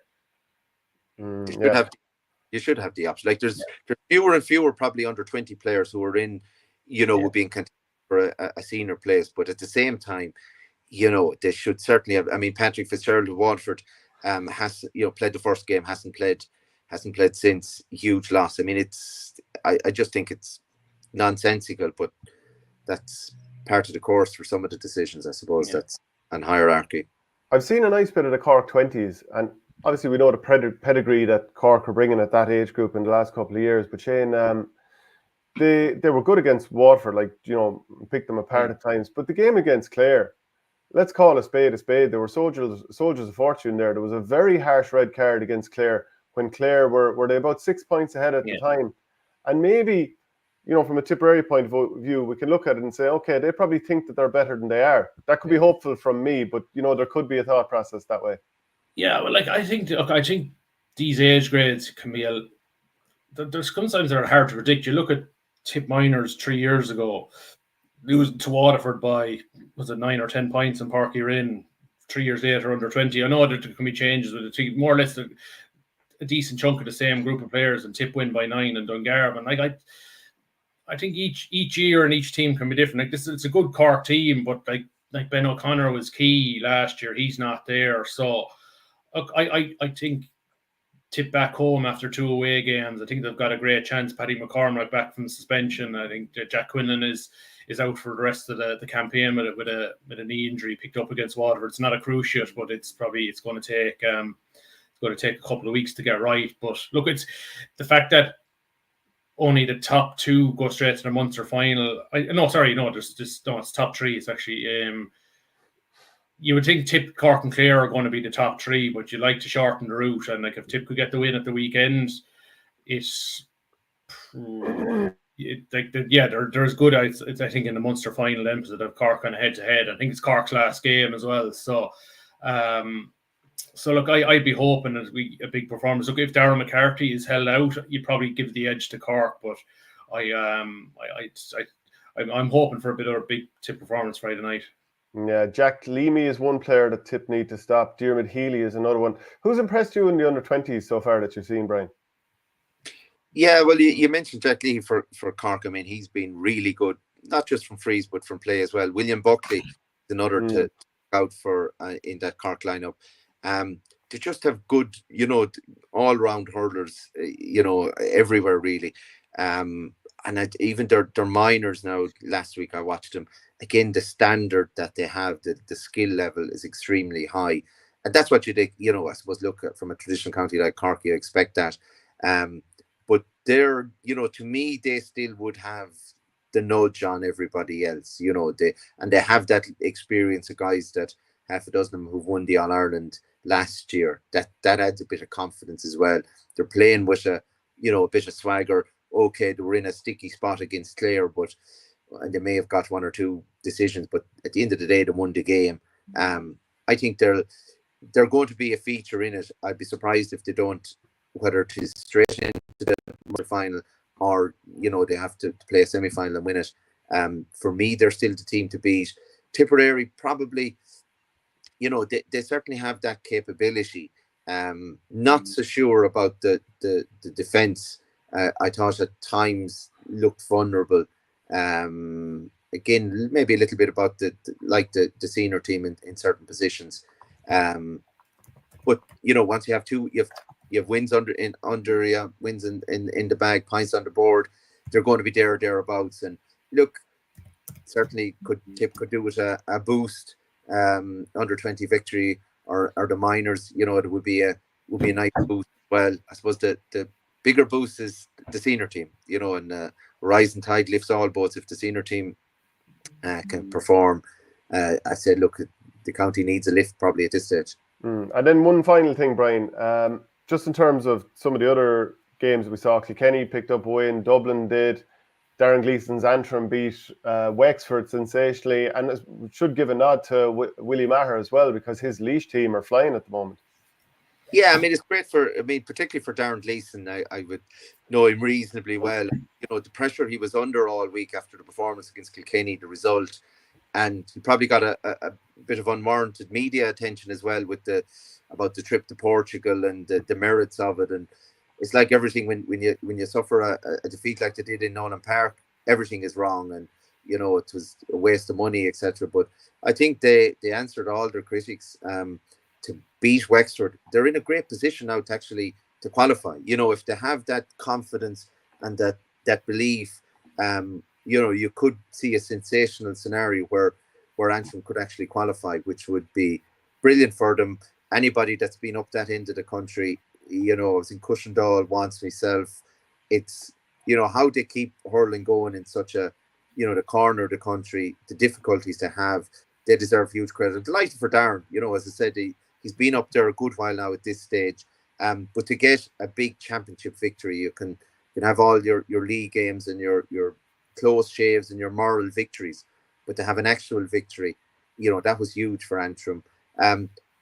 You should have the option. Like there's fewer and fewer probably under 20 players who are in, would be in contention for a senior place. But at the same time, they should certainly have. I mean, Patrick Fitzgerald of Watford has played the first game, hasn't played since. Huge loss. I mean, I just think it's nonsensical, but that's part of the course for some of the decisions, I suppose. That's an hierarchy. I've seen a nice bit of the Cork 20s, and obviously we know the pedigree that Cork are bringing at that age group in the last couple of years. But Shane, they were good against Waterford, like, picked them apart at times. But the game against Clare, let's call a spade a spade. There were soldiers of fortune there. There was a very harsh red card against Clare when Clare were they about 6 points ahead at the time. And maybe, from a Tipperary point of view, we can look at it and say, okay, they probably think that they're better than they are. That could be hopeful from me, but, there could be a thought process that way. Yeah, well, like, I think these age grades can be there's sometimes they're hard to predict. You look at Tipp minors 3 years ago, losing to Waterford by, was it 9 or 10 points in Páirc Uí Rinn? 3 years later, under 20. I know there can be changes with the team, more or less a decent chunk of the same group of players, and Tipp win by 9 and Dungarvan. Like, I think each year and each team can be different. Like, it's a good Cork team, but like Ben O'Connor was key last year. He's not there, so. Look, I think Tipp back home after 2 away games. I think they've got a great chance. Paddy McCormack back from suspension. I think Jack Quinlan is out for the rest of the campaign with a knee injury picked up against Waterford. It's not a cruciate, but it's going to take a couple of weeks to get right. But look, it's the fact that only the top 2 go straight to the Munster final. It's top 3. It's actually you would think Tipp, Cork and Clare are going to be the top 3, but you like to shorten the route. And like if Tipp could get the win at the weekend, there's good. I think in the Munster final then, because of Cork on head to head. I think it's Cork's last game as well. So, look, I'd be hoping that a big performance. Look, if Darren McCarthy is held out, you probably give the edge to Cork. But I'm hoping for a bit of a big Tipp performance Friday night. Yeah, Jack Leamy is one player that Tipp need to stop. Diarmuid Healy is another one. Who's impressed you in the under-20s so far that you've seen, Brian? Yeah, well, you mentioned Jack Leamy for Cork. I mean, he's been really good, not just from frees, but from play as well. William Buckley is another to out for in that Cork lineup. To just have good, all-round hurlers, everywhere really. And even their minors now, last week I watched them. Again, the standard that they have, the skill level is extremely high. And that's what I suppose, look at from a traditional county like Cork, you expect that. But they're, to me, they still would have the nudge on everybody else, they have that experience of guys that half a dozen of them who've won the All-Ireland last year. That adds a bit of confidence as well. They're playing with a bit of swagger. Okay, they were in a sticky spot against Clare, and they may have got 1 or 2 decisions, but at the end of the day, they won the game. I think they're going to be a feature in it. I'd be surprised if they don't, whether it is straight into the final or they have to play a semi-final and win it. For me, they're still the team to beat. Tipperary probably, they certainly have that capability. Not so sure about the defence. I thought at times looked vulnerable. Again, maybe a little bit about the senior team in certain positions. But once you have you have wins wins in the bag, points on the board, they're going to be there or thereabouts. And look, certainly Tipp could do with a boost, under 20 victory or the minors. It would be a nice boost. Well, I suppose the bigger boost is the senior team, and rising tide lifts all boats. If the senior team can perform, I said, look, the county needs a lift probably at this stage. And then one final thing, Brian, just in terms of some of the other games we saw, Kilkenny picked up a win, Dublin did, Darren Gleeson's Antrim beat Wexford sensationally, and it should give a nod to Willie Maher as well, because his Laois team are flying at the moment. Yeah, I mean, it's great particularly for Darren Gleeson. I would know him reasonably well. The pressure he was under all week after the performance against Kilkenny, the result, and he probably got a bit of unwarranted media attention as well about the trip to Portugal and the merits of it. And it's like everything when you suffer a defeat like they did in Nolan Park, everything is wrong, and it was a waste of money, etc. But I think they answered all their critics. To beat Wexford, they're in a great position now to qualify. If they have that confidence and that belief, you could see a sensational scenario where Antrim could actually qualify, which would be brilliant for them. Anybody that's been up that end of the country, I was in Cushendall once myself. It's how they keep hurling going in such a the corner of the country, the difficulties they have. They deserve huge credit. Delighted for Darren. As I said, he's been up there a good while now at this stage. But to get a big championship victory, you can have all your league games and your close shaves and your moral victories, but to have an actual victory, that was huge for Antrim.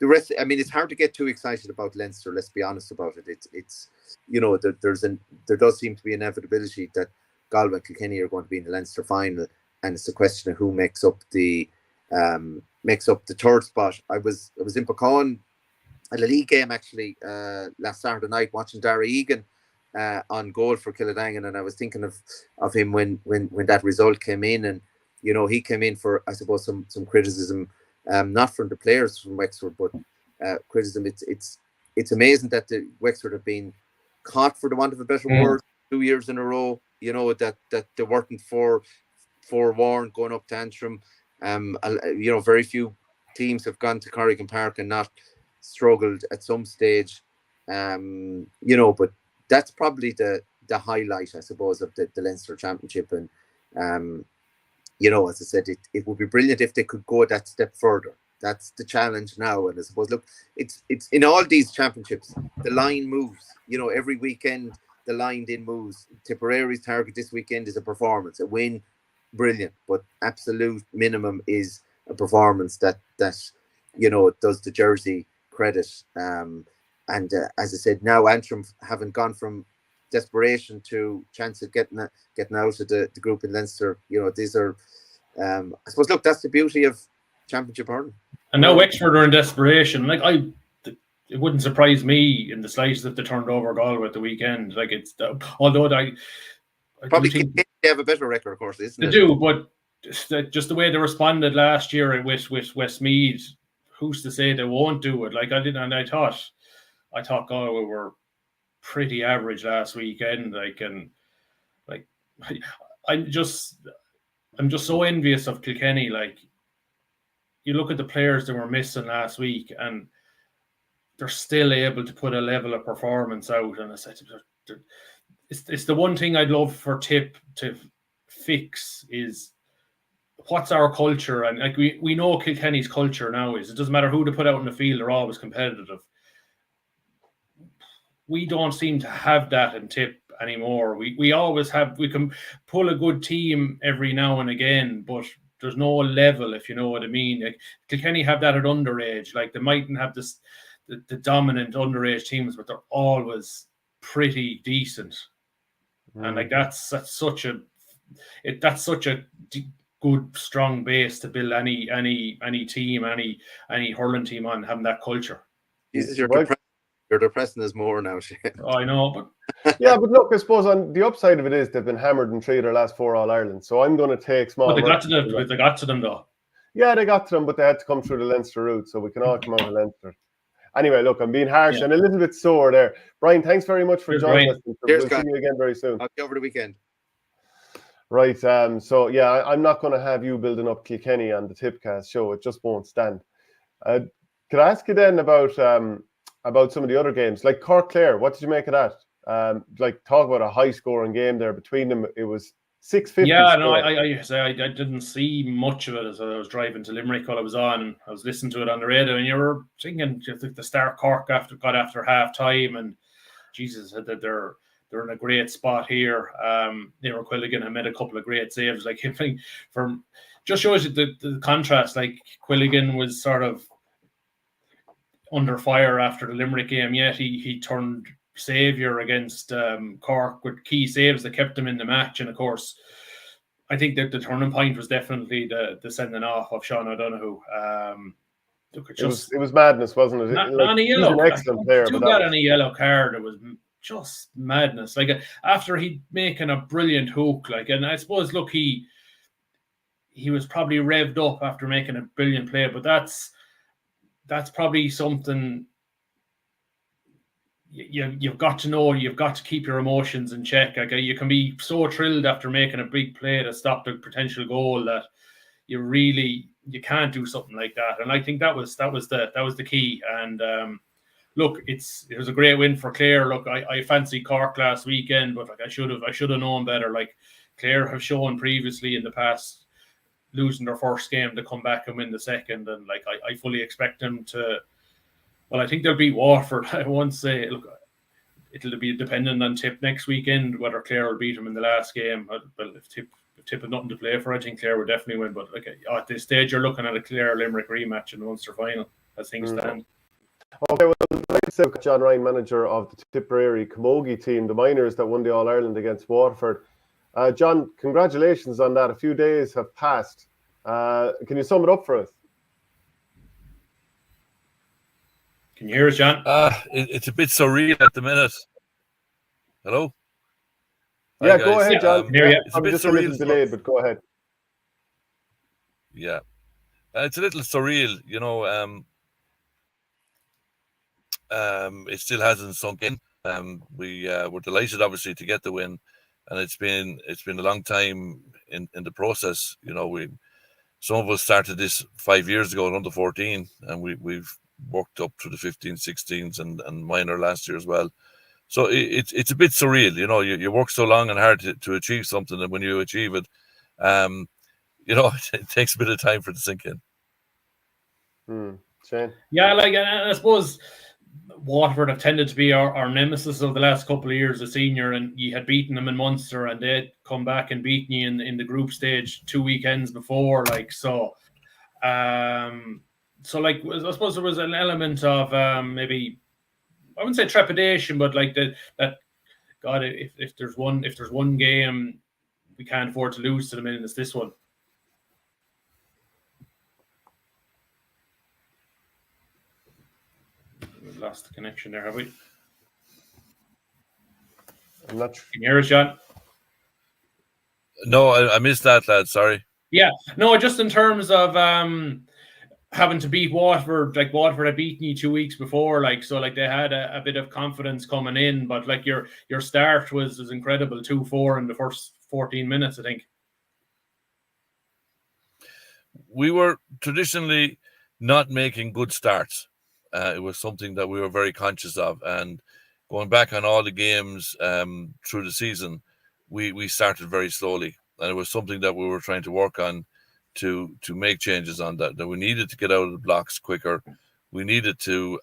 The rest, I mean, it's hard to get too excited about Leinster. Let's be honest about it. It's there does seem to be inevitability that Galway and Kilkenny are going to be in the Leinster final, and it's a question of who makes up the third spot. I was in Puckout at a league game actually last Saturday night, watching Dara Egan on goal for Kildangan, and I was thinking of him when that result came in, and he came in for, I suppose, some criticism, not from the players from Wexford, but criticism. It's it's amazing that the Wexford have been caught, for the want of a better word, 2 years in a row. That they weren't forewarned going up to Antrim. Very few teams have gone to Corrigan Park and not struggled at some stage. But that's probably the highlight, I suppose, of the Leinster Championship. And as I said, it would be brilliant if they could go that step further. That's the challenge now. And I suppose, look, it's in all these championships, the line moves. Every weekend the line then moves. Tipperary's target this weekend is a performance, a win, brilliant. But absolute minimum is a performance that does the jersey credit. And as I said, now Antrim haven't gone from desperation to chance of getting out of the group in Leinster. These are, I suppose, look, that's the beauty of championship hurling. And now Wexford are in desperation. It wouldn't surprise me in the slightest if they turned over Galway at the weekend. Although I probably think they have a better record, of course, isn't it? They do, but just the way they responded last year with Westmeath, who's to say they won't do it? I thought Galway were pretty average last weekend. I'm just so envious of Kilkenny. You look at the players that were missing last week, and they're still able to put a level of performance out. And I said, it's the one thing I'd love for Tipp to fix is what's our culture. And we know Kilkenny's culture now is it doesn't matter who they put out in the field, they're always competitive. We don't seem to have that in Tipp anymore. We always have, we can pull a good team every now and again, but there's no level, if you know what I mean. Kilkenny have that at underage. They mightn't have the dominant underage teams, but they're always pretty decent. And that's such a good, strong base to build any team, any hurling team on, having that culture. You're depressing us more now, Shane. I know, but yeah, but look, I suppose on the upside of it is they've been hammered in 3 of their last 4 All-Ireland. So I'm going to take small. But they got to them though. Yeah, they got to them, but they had to come through the Leinster route, so we can all come out of Leinster. Anyway, look, I'm being harsh and a little bit sore there. Brian, thanks very much for joining us. We'll see you again very soon. I'll be over the weekend. Right. So yeah, I'm not going to have you building up Kilkenny on the Tippcast show. It just won't stand. Could I ask you then about some of the other games, like Cork Clare? What did you make of that? Talk about a high-scoring game there between them. It was 6:50. Yeah, no, I didn't see much of it as I was driving to Limerick while I was on, and I was listening to it on the radio, and you were thinking the start Cork got after half time, and Jesus said that they're in a great spot here. Nero Quilligan had made a couple of great saves, just shows you the contrast. Quilligan was sort of under fire after the Limerick game, yet he turned saviour against Cork with key saves that kept them in the match. And of course, I think that the turning point was definitely the sending off of Sean O'Donoghue. It was madness, wasn't it? Not a yellow. He's an excellent player, but got on a yellow card. It was just madness. After he making a brilliant hook, and I suppose, look, he was probably revved up after making a brilliant play, but that's probably something you've got to know. You've got to keep your emotions in check. You can be so thrilled after making a big play to stop the potential goal that you can't do something like that. And I think that was the key. And look, it was a great win for Clare. Look, I fancied Cork last weekend, but I should have known better. Clare have shown previously in the past, losing their first game, to come back and win the second, and I fully expect them to. Well, I think they'll beat Waterford. I won't say. Look, it'll be dependent on Tipp next weekend whether Clare will beat them in the last game. Well, if Tipp had nothing to play for, I think Clare would definitely win. But at this stage, you're looking at a Clare Limerick rematch in the Munster final as things stand. Okay, well, like I said, John Ryan, manager of the Tipperary Camogie team, the minors that won the All-Ireland against Waterford. John, congratulations on that. A few days have passed. Can you sum it up for us? Can you hear us, John? It's a bit surreal at the minute. Hello? Yeah, go ahead, John. It's a bit just surreal. A little delayed, but go ahead. Yeah. It's a little surreal, It still hasn't sunk in. We were delighted, obviously, to get the win, and it's been a long time in the process. Some of us started this 5 years ago at under 14, and we've worked up through the 15, 16s and minor last year as well. So it's a bit surreal, you work so long and hard to achieve something, and when you achieve it, it takes a bit of time for it to sink in. Shane? Yeah, and I suppose Waterford have tended to be our nemesis of the last couple of years, the senior, and you had beaten them in Munster, and they'd come back and beaten you in the group stage 2 weekends before, I suppose there was an element of maybe, I wouldn't say trepidation, but that God, if there's one game we can't afford to lose to them in, it's this one. We've lost the connection there, have we? I'm not sure. Can you hear us, John? No, I missed that, lad. Sorry. Yeah, no, just in terms of having to beat Waterford, Waterford had beaten you 2 weeks before, they had a bit of confidence coming in, but your start was incredible, 2-4 in the first 14 minutes, I think. We were traditionally not making good starts. It was something that we were very conscious of, and going back on all the games through the season, we started very slowly, and it was something that we were trying to work on to make changes on that we needed to get out of the blocks quicker. We needed to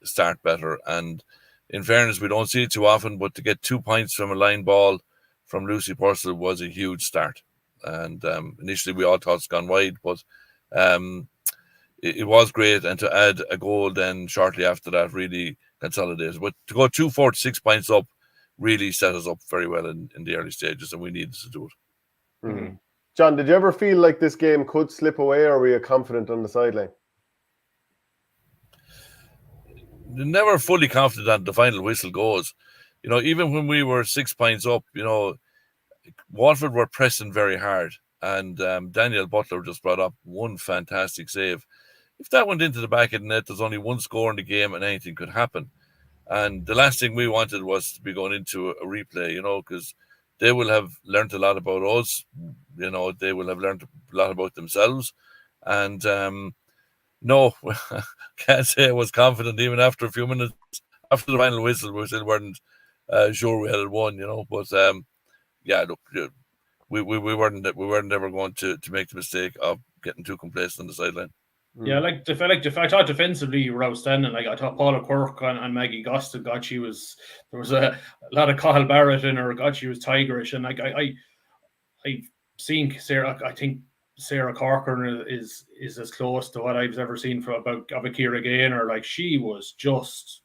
start better, and in fairness, we don't see it too often, but to get 2 points from a line ball from Lucy Purcell was a huge start. And initially we all thought it's gone wide, but it was great, and to add a goal then shortly after that really consolidated. But to go 2-4 to 6 points up really set us up very well in the early stages, and we needed to do it. Mm-hmm. John, did you ever feel like this game could slip away, or were you confident on the sideline? Never fully confident on the final whistle goes. Even when we were 6 points up, Watford were pressing very hard, and Daniel Butler just brought up one fantastic save. If that went into the back of the net, there's only one score in the game and anything could happen. And the last thing we wanted was to be going into a replay, because they will have learned a lot about us. They will have learned a lot about themselves. And no, can't say I was confident even after a few minutes. After the final whistle, we still weren't sure we had it won, But yeah, look, we weren't ever going to make the mistake of getting too complacent on the sideline. Yeah, I thought defensively you were outstanding. I thought Paula Quirk and Maggie Gostin, there was a lot of Cathal Barrett in her. She was tigerish, and I've seen Sarah. I think Sarah Corcoran is as close to what I've ever seen of a Ciara Gaynor. She was just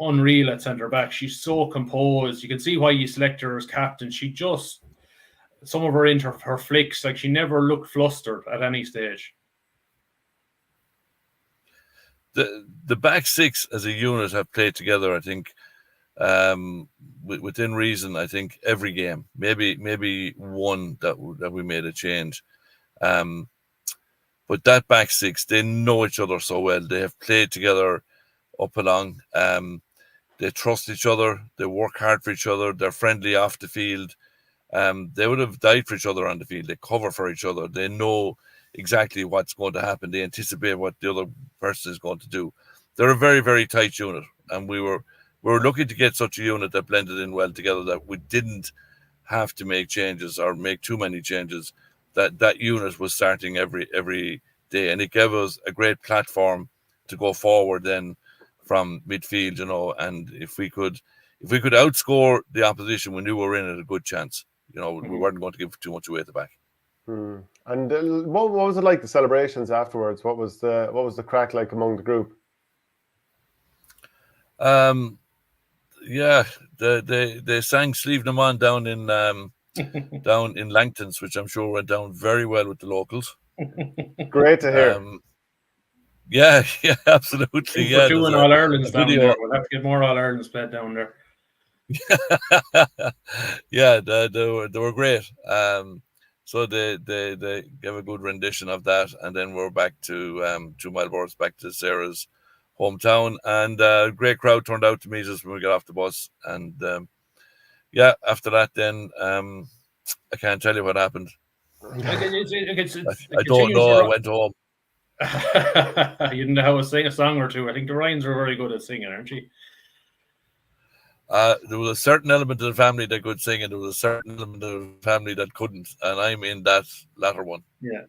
unreal at centre back. She's so composed. You can see why you select her as captain. Some of her flicks, she never looked flustered at any stage. The back six as a unit have played together, I think, within reason. I think every game, maybe one that we made a change, but that back six, they know each other so well. They have played together up along. They trust each other. They work hard for each other. They're friendly off the field. They would have died for each other on the field. They cover for each other. They know exactly what's going to happen. They anticipate what the other person is going to do. They're a very, very tight unit, and we were lucky to get such a unit that blended in well together, that we didn't have to make changes or make too many changes. That unit was starting every day, and it gave us a great platform to go forward then from midfield, and if we could outscore the opposition, we knew we were in at a good chance. We weren't going to give too much away at the back. And what was it like, the celebrations afterwards? What was the crack like among the group? Yeah, they sang "Sleeve Them On" down in down in Langtons, which I'm sure went down very well with the locals. Great to hear. Yeah, absolutely. We're doing All Ireland's down there. We'll have to get more All Ireland's played down there. Yeah, they were great. So they gave a good rendition of that, and then we're back to 2 mile boards, back to Sarah's hometown, and great crowd turned out to meet us when we got off the bus. And after that, then I can't tell you what happened. Like I don't know. I went home. You didn't know how to sing a song or two. I think the Ryans are very good at singing, aren't you? There was a certain element of the family that could sing, and there was a certain element of the family that couldn't, and I'm in that latter one. Yeah.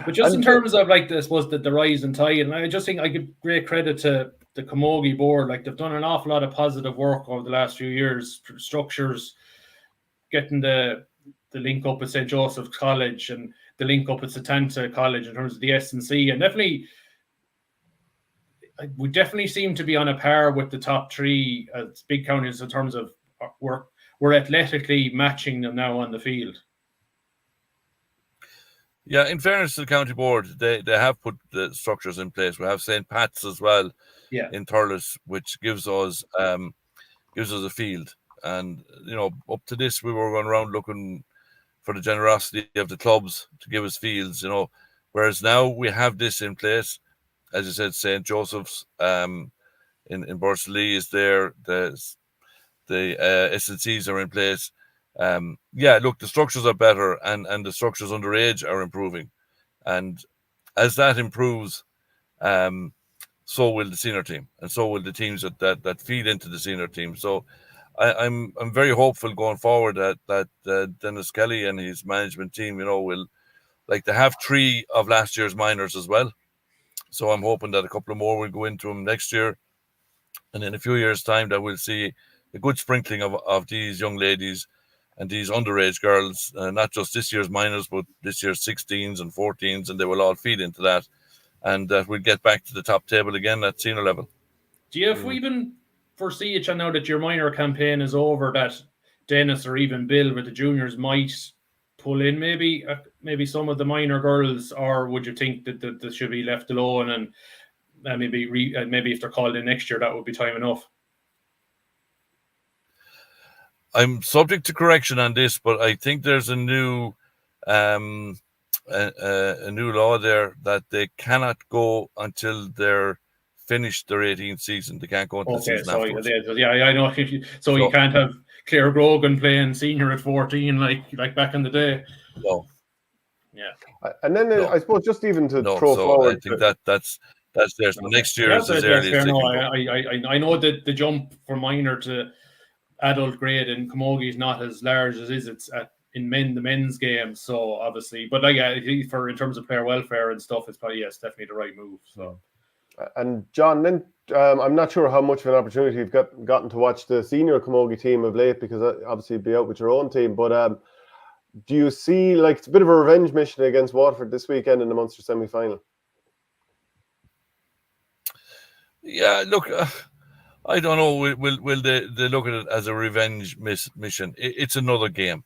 But just in terms of, like, I suppose the rise and tide, and I just think I give great credit to the Camogie board. Like, they've done an awful lot of positive work over the last few years, structures, getting the link up at St. Joseph's College and the link up at Setanta College in terms of the S&C, and we definitely seem to be on a par with the top three as big counties in terms of we're athletically matching them now on the field. Yeah, in fairness to the county board, they have put the structures in place. We have St. Pat's as well, in Thurles, which gives us a field. And up to this, we were going around looking for the generosity of the clubs to give us fields. Whereas now we have this in place. As you said, St. Joseph's in Bursley is there. The S&Cs are in place. Look, the structures are better, and the structures underage are improving. And as that improves, so will the senior team, and so will the teams that feed into the senior team. So I'm very hopeful going forward that Dennis Kelly and his management team, will like to have 3 of last year's minors as well. So I'm hoping that a couple of more will go into them next year, and in a few years' time that we'll see a good sprinkling of these young ladies and these underage girls, not just this year's minors, but this year's 16s and 14s, and they will all feed into that, and that we'll get back to the top table again at senior level. Do you even foresee it, now that your minor campaign is over, that Dennis or even Bill with the juniors might pull in maybe some of the minor girls, or would you think that they should be left alone and maybe if they're called in next year, that would be time enough? I'm subject to correction on this, but I think there's a new law there that they cannot go until they're finished their 18th season. They can't go into the season afterwards. I know. So you can't have Claire Grogan playing senior at 14 like back in the day. No. Yeah. And then I suppose just even to throw forward. I think that's there. So next year is as early as they can go. I know that the jump from minor to adult grade in Camogie is not as large as it's the men's game. So obviously, but in terms of player welfare and stuff, it's probably definitely the right move. So. And John, then I'm not sure how much of an opportunity you've gotten to watch the senior Camogie team of late, because obviously you'd be out with your own team. But do you see, like, it's a bit of a revenge mission against Waterford this weekend in the Munster semi-final? Yeah, look, I don't know. Will they look at it as a revenge mission? It's another game,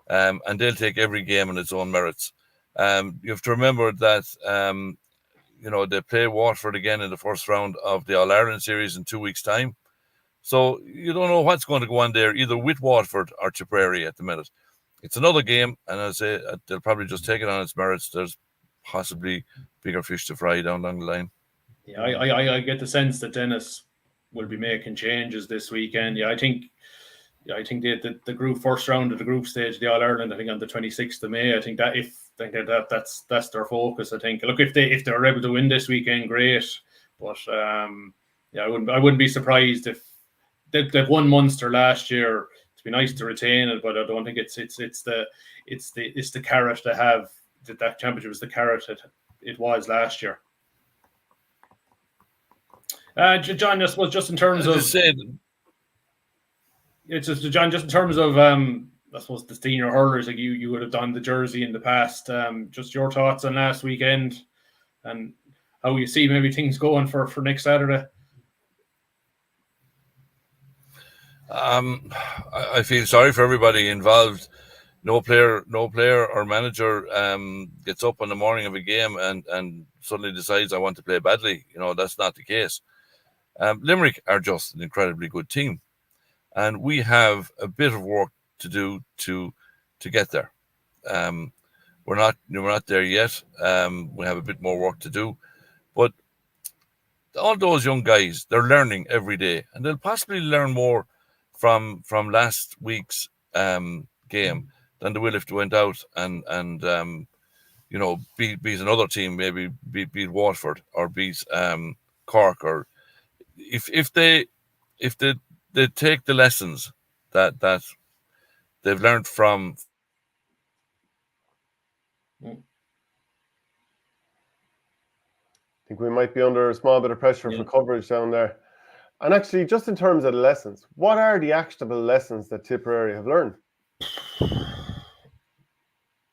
and they'll take every game on its own merits. You have to remember that they play Watford again in the first round of the All-Ireland series in 2 weeks' time. So you don't know what's going to go on there, either with Watford or Tipperary at the minute. It's another game, and I say they'll probably just take it on its merits. There's possibly bigger fish to fry down the line. Yeah, I get the sense that Dennis will be making changes this weekend. Yeah, I think the group first round of the group stage of the All-Ireland, I think on the 26th of May. I think that's their focus. I think, look, if they're able to win this weekend, great. But I wouldn't be surprised if they've won Munster last year. It'd be nice to retain it, but I don't think it's the carrot to have. That championship was the carrot it was last year. John, I suppose just in terms of John, just in terms of I suppose the senior hurlers, like you would have done the jersey in the past. Just your thoughts on last weekend and how you see maybe things going for next Saturday. I feel sorry for everybody involved. No player or manager gets up on the morning of a game and suddenly decides I want to play badly. That's not the case. Limerick are just an incredibly good team, and we have a bit of work to do to get there. We're not there yet. We have a bit more work to do, but all those young guys, they're learning every day, and they'll possibly learn more from last week's game than they will if they went out and beat another team, maybe beat Waterford or beat Cork, or if they take the lessons that they've learned from. I think we might be under a small bit of pressure for coverage down there. And actually, just in terms of the lessons, what are the actionable lessons that Tipperary have learned?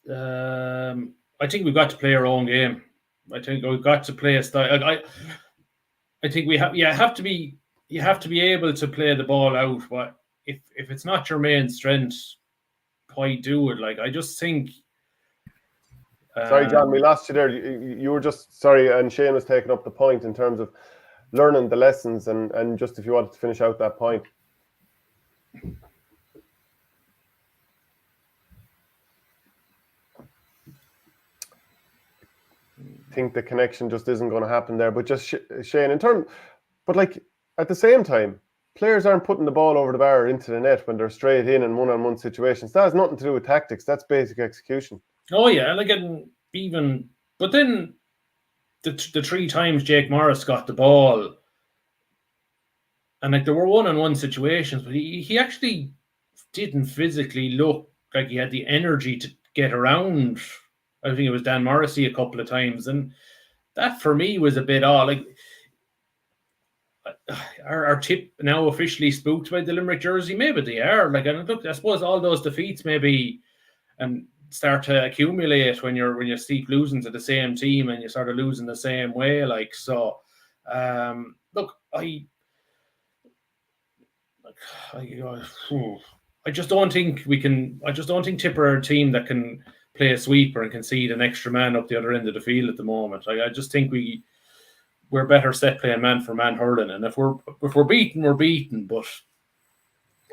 I think we've got to play our own game. I think we've got to play a style. I think we have. Yeah, you have to be able to play the ball out. But if it's not your main strength, why do it? Like, I just think. Sorry, John, we lost you there. You were just sorry, and Shane was taking up the point in terms of learning the lessons, and just if you wanted to finish out that point. I think the connection just isn't going to happen there. But just Shane, but like at the same time, players aren't putting the ball over the bar or into the net when they're straight in and one-on-one situations. That has nothing to do with tactics. That's basic execution. Oh yeah, like but then the 3 times Jake Morris got the ball, and like there were one-on-one situations, but he actually didn't physically look like he had the energy to get around. I think it was Dan Morrissey a couple of times, and that for me was a bit odd. Like, our Tipp now officially spooked by the Limerick jersey? Maybe they are. Like, and look, I suppose all those defeats maybe start to accumulate when you keep losing to the same team and you start losing the same way. Like, so, look, I just don't think we can. I just don't think Tipper are a team that can play a sweeper and concede an extra man up the other end of the field at the moment. I just think we're better set playing man for man hurling, and if we're beaten, we're beaten. But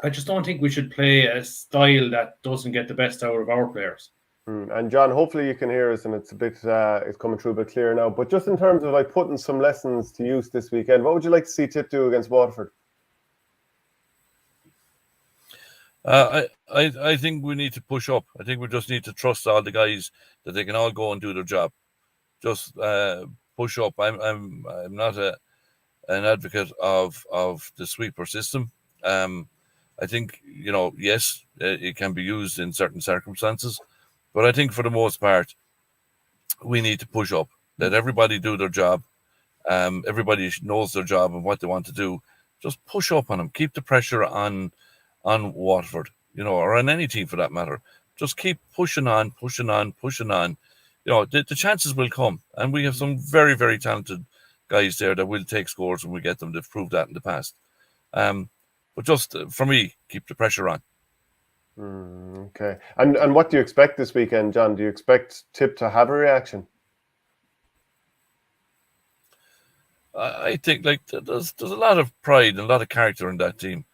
I just don't think we should play a style that doesn't get the best out of our players. And John, hopefully you can hear us, and it's a bit it's coming through a bit clear now. But just in terms of like putting some lessons to use this weekend, what would you like to see Tipp do against Waterford? I think we need to push up. I think we just need to trust all the guys that they can all go and do their job. Just push up. I'm not an advocate of the sweeper system. I think yes, it can be used in certain circumstances, but I think for the most part, we need to push up. Let everybody do their job. Everybody knows their job and what they want to do. Just push up on them. Keep the pressure on Waterford, or on any team for that matter. Just keep pushing on. The chances will come, and we have some very, very talented guys there that will take scores when we get them. They've proved that in the past. But just for me, keep the pressure on. Okay. And what do you expect this weekend, John? Do you expect Tipp to have a reaction? I think like there's a lot of pride and a lot of character in that team.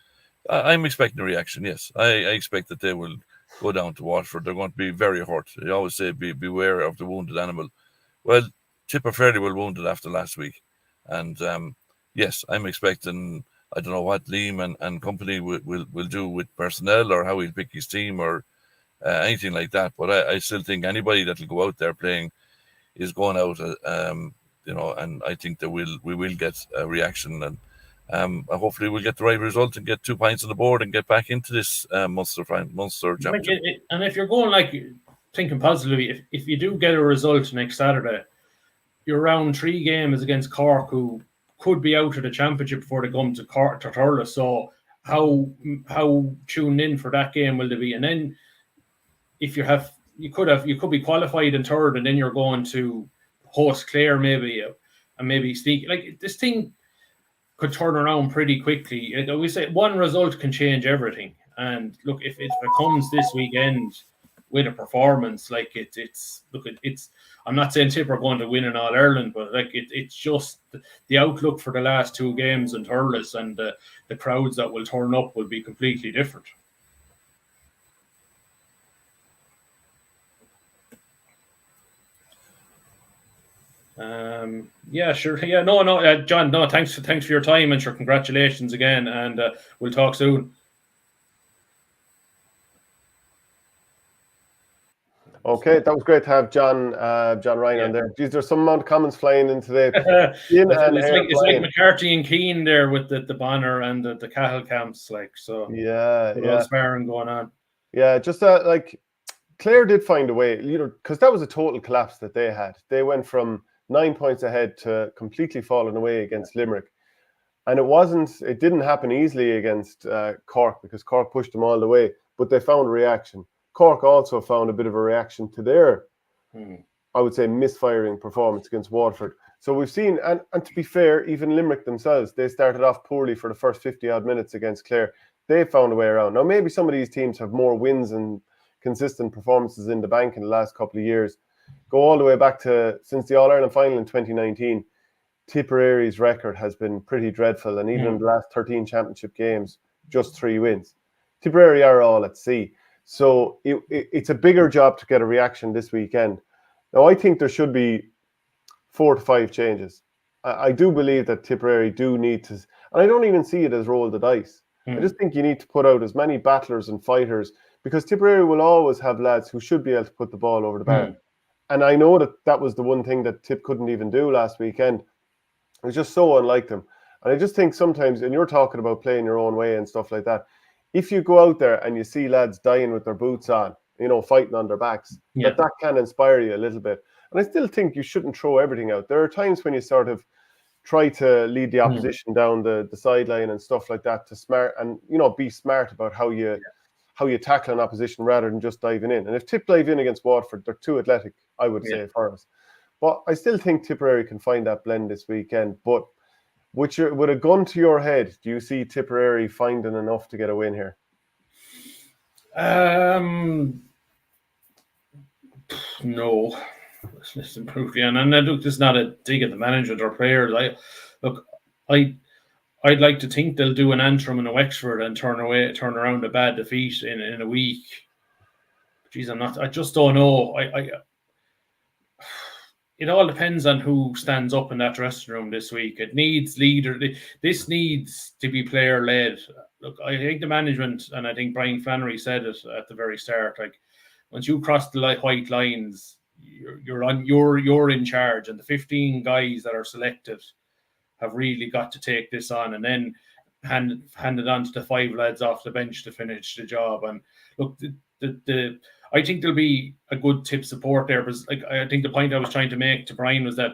I'm expecting a reaction, yes. I expect that they will go down to Waterford. They're going to be very hurt. They always say beware of the wounded animal. Well, Tipp are fairly well wounded after last week. And yes, I'm expecting, I don't know what Liam and company will do with personnel or how he'll pick his team or anything like that. But I still think anybody that will go out there playing is going out, and I think that we will get a reaction, and hopefully we'll get the right result and get 2 points on the board and get back into this Munster Championship. And if you're going thinking positively, if you do get a result next Saturday, your round 3 game is against Cork, who could be out of the championship before they come to Cork to Turles. So how tuned in for that game will they be? And then if you could be qualified in third, and then you're going to host Clare maybe, and maybe sneak. Like, this thing could turn around pretty quickly. We say one result can change everything. And look, if it comes this weekend with a performance, like it's I'm not saying Tipp are going to win in All Ireland, but like it's just the outlook for the last 2 games in Turles, and the crowds that will turn up will be completely different. Yeah, sure. Yeah, no, John. No, thanks for your time, and sure, congratulations again, and we'll talk soon. Okay, that was great to have John Ryan on there. Geez, there's some amount of comments flying in today. It's like McCarthy and Keane there with the banner and the cattle camps, like, so. Yeah. Sparring going on. Yeah, just like Clare did find a way, because that was a total collapse that they had. They went from 9 points ahead to completely falling away against Limerick. And it didn't happen easily against Cork, because Cork pushed them all the way, but they found a reaction. Cork also found a bit of a reaction to their, I would say, misfiring performance against Waterford. So we've seen, and to be fair, even Limerick themselves, they started off poorly for the first 50-odd minutes against Clare. They found a way around. Now, maybe some of these teams have more wins and consistent performances in the bank in the last couple of years. Go all the way back to, since the All-Ireland final in 2019, Tipperary's record has been pretty dreadful, and even in the last 13 championship games, just 3 wins. Tipperary are all at sea. So it's a bigger job to get a reaction this weekend. Now, I think there should be 4 to 5 changes. I do believe that Tipperary do need to, and I don't even see it as roll the dice. I just think you need to put out as many battlers and fighters, because Tipperary will always have lads who should be able to put the ball over the bar. And I know that was the one thing that Tipp couldn't even do last weekend. It was just so unlike them. And I just think sometimes, and you're talking about playing your own way and stuff like that, if you go out there and you see lads dying with their boots on, fighting on their backs, that can inspire you a little bit. And I still think you shouldn't throw everything out. There are times when you sort of try to lead the opposition down the sideline and stuff like that, to be smart about how you tackle an opposition rather than just diving in. And if Tipp dive in against Watford, they're too athletic, I would say, for us. But I still think Tipperary can find that blend this weekend. But with a gun to your head, do you see Tipperary finding enough to get a win here? No. Let's improve again. And look, this is not a dig at the management or players. I'd like to think they'll do an Antrim and a Wexford and turn around a bad defeat in a week. Jeez, I just don't know. It all depends on who stands up in that dressing room this week. It needs leader. This needs to be player led. Look, I think the management, and I think Brian Flannery said it at the very start. Like, once you cross the white lines, you're in charge, and the 15 guys that are selected have really got to take this on, and then hand it on to the 5 lads off the bench to finish the job. And look, I think there'll be a good Tipp support there, because I think the point I was trying to make to Brian was that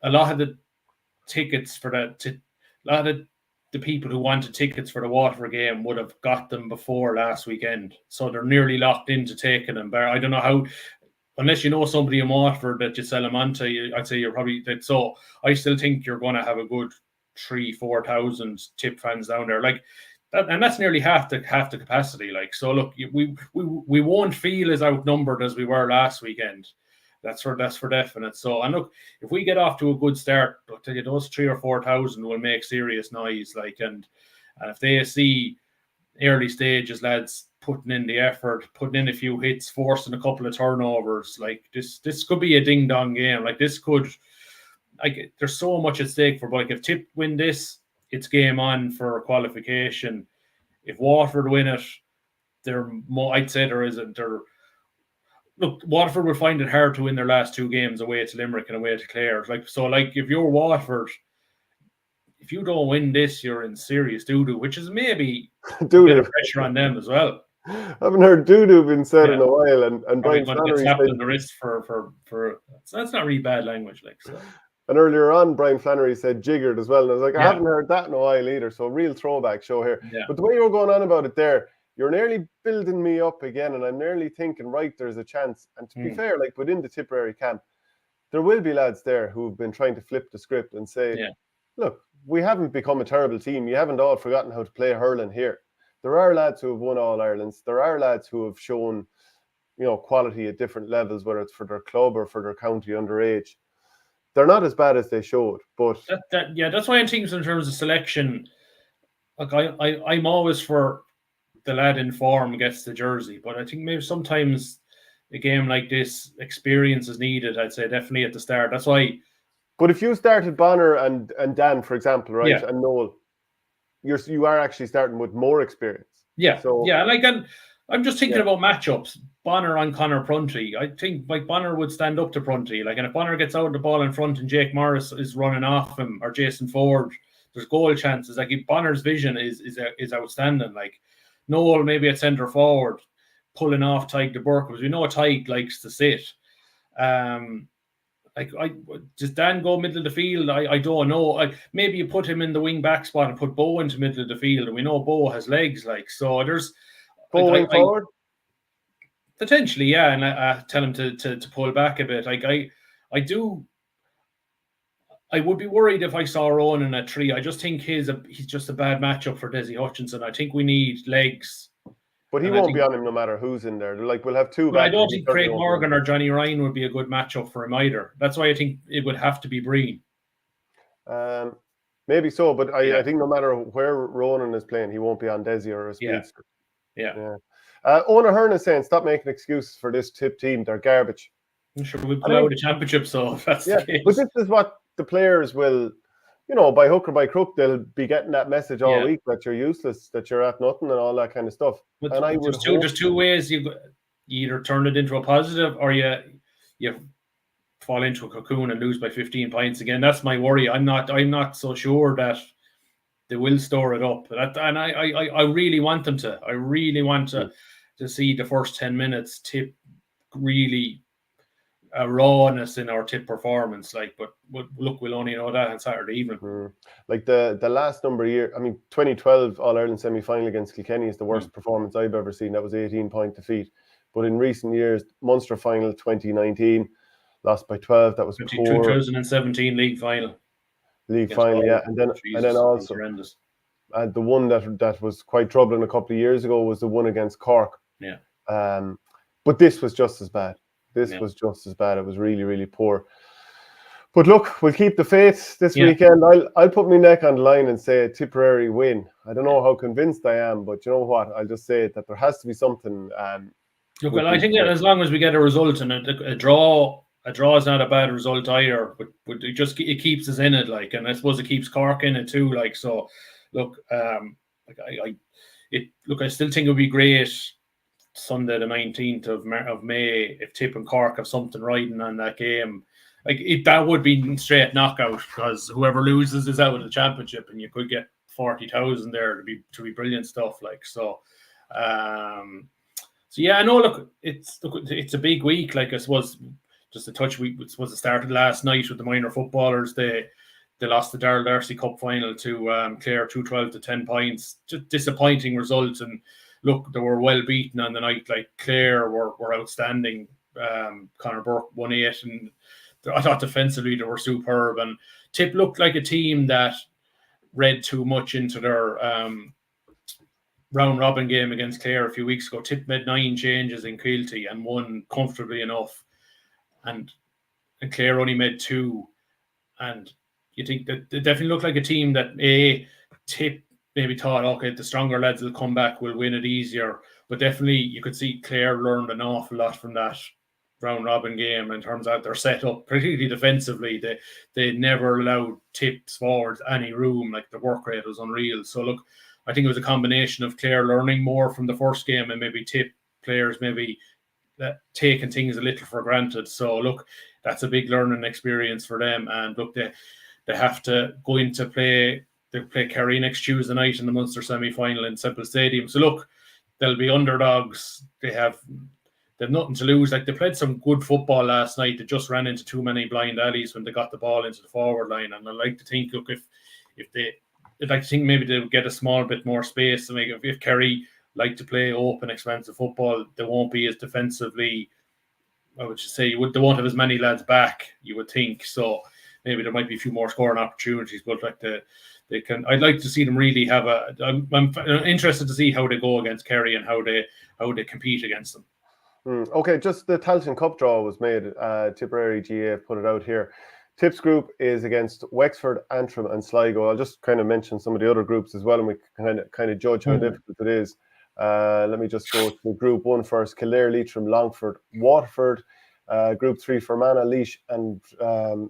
a lot of the tickets for a lot of the people who wanted tickets for the Waterford game would have got them before last weekend, so they're nearly locked into taking them. But I don't know how, unless you know somebody in Waterford that you sell them onto, I'd say you're probably that. So I still think you're going to have a good 3,000-4,000 Tipp fans down there, like that, and that's nearly half the capacity. Like, so look, we won't feel as outnumbered as we were last weekend. That's for definite. So, and look, if we get off to a good start, I'll tell you, those 3,000 or 4,000 will make serious noise. Like, and if they see early stages lads putting in the effort, putting in a few hits, forcing a couple of turnovers, like this could be a ding dong game. Like, this could, like, there's so much at stake for. But like, if Tipp win this, it's game on for qualification. If Waterford win it, I'd say there isn't. Look, Waterford will find it hard to win their last 2 games away to Limerick and away to Clare. Like, so, like, if you're Waterford, if you don't win this, you're in serious doo-doo, which is maybe a bit of pressure on them as well. I haven't heard doo-doo been said in a while, and Brian Flannery said in the wrist for that's not really bad language, like. So. And earlier on, Brian Flannery said jiggered as well, and I was like, I haven't heard that in a while either. So, real throwback show here. Yeah. But the way you were going on about it there, you're nearly building me up again, and I'm nearly thinking, right, there's a chance. And to be fair, like, within the Tipperary camp, there will be lads there who've been trying to flip the script and say, look, we haven't become a terrible team. You haven't all forgotten how to play hurling here. There are lads who have won All-Irelands. There are lads who have shown, quality at different levels, whether it's for their club or for their county underage. They're not as bad as they showed, but that's why I think in terms of selection, like I'm always for the lad in form gets the jersey, but I think maybe sometimes a game like this, experience is needed. I'd say definitely at the start. That's why But if you started Bonner and Dan, for example, right, Yeah. and Noel, you are actually starting with more experience. Yeah, So yeah. Like, and I'm just thinking about matchups. Bonner on Conor Prunty. I think like Bonner would stand up to Prunty. Like, and if Bonner gets out the ball in front and Jake Morris is running off him or Jason Ford, there's goal chances. Like, if Bonner's vision is outstanding. Like, Noel maybe at centre forward, pulling off Tyke de Burke, because we know Tyke likes to sit. Like, does Dan go middle of the field? I don't know. Maybe you put him in the wing back spot and put Bo into middle of the field, and we know Bo has legs. Like, so there's going forward. Potentially, yeah, and tell him to pull back a bit. Like, I would be worried if I saw Ronan at 3. I just think he's just a bad matchup for Desi Hutchinson. I think we need legs. But he won't be on him no matter who's in there. Like, we'll have two. But I don't think Craig Morgan or Johnny Ryan would be a good matchup for him either. That's why I think it would have to be Breen. Maybe so, but I think no matter where Ronan is playing, he won't be on Desi or a speedster. Yeah. Ona Hearn is saying, stop making excuses for this Tipp team. They're garbage. I'm sure we pull out the championship, so that's the case. But this is what the players will, by hook or by crook, they'll be getting that message all week that you're useless, that you're at nothing and all that kind of stuff. But and there's two ways. You either turn it into a positive or you fall into a cocoon and lose by 15 points again. That's my worry. I'm not so sure that they will store it up. And I really want them to. I really want to see the first 10 minutes Tipp really a rawness in our Tipp performance. Like, but look, we'll only know that on Saturday evening. Like the last number of years, 2012 All-Ireland semi-final against Kilkenny is the worst performance I've ever seen. That was 18-point defeat. But in recent years, Munster final 2019, lost by 12. That was 2017 league final. Yeah, and then also the one that was quite troubling a couple of years ago was the one against Cork. Yeah. But this was just as bad. Was just as bad. It was really, really poor. But look, we'll keep the faith this weekend. I'll put my neck on the line and say a Tipperary win. I don't know how convinced I am, but you know what? I'll just say that there has to be something. Look, well, I think that as long as we get a result and a draw is not a bad result either. But it keeps us in it, like, and I suppose it keeps Cork in it too. Like, so, look, I still think it would be great Sunday the 19th of May if Tipp and Cork have something riding on that game. Like, that would be straight knockout, because whoever loses is out of the championship, and you could get 40,000 there to be brilliant stuff. Like, so yeah, I know. Look, it's a big week. Like, I suppose just a touch. It started last night with the minor footballers. They lost the Darrell Darcy Cup final to Clare 2-12 to 10 points. Just disappointing result. And look, they were well beaten on the night. Like, Clare were outstanding. Conor Burke 1-8, and I thought defensively they were superb. And Tipp looked like a team that read too much into their round robin game against Clare a few weeks ago. Tipp made 9 changes in Kilty and won comfortably enough, and Clare only made 2. And you think that they definitely look like a team that Tipp maybe thought, okay, the stronger lads will come back, will win it easier. But definitely you could see Clare learned an awful lot from that round robin game in terms of their setup, particularly defensively. They never allowed Tipp's forwards any room. Like, the work rate was unreal. So look, I think it was a combination of Clare learning more from the first game and maybe Tipp players maybe taking things a little for granted. So look, that's a big learning experience for them. And look, they have to go into play. They play Kerry next Tuesday night in the Munster semi-final in Semple Stadium. So look, they'll be underdogs. They've nothing to lose. Like, they played some good football last night. They just ran into too many blind alleys when they got the ball into the forward line. And I like to think, look, I'd like to think maybe they'll get a small bit more space. To make if Kerry like to play open, expensive football, they won't be as defensively. I would just say they won't have as many lads back, you would think. So maybe there might be a few more scoring opportunities. But like they can. I'd like to see them really have I'm interested to see how they go against Kerry and how they compete against them. Okay, just the Tailteann Cup draw was made. Tipperary GAA put it out here. Tipp's group is against Wexford, Antrim and Sligo. I'll just kind of mention some of the other groups as well, and we can kind of judge how difficult it is. Let me just go to Group 1 first. Kildare, Leitrim, Longford, Waterford, Group 3, Fermanagh, Laois, and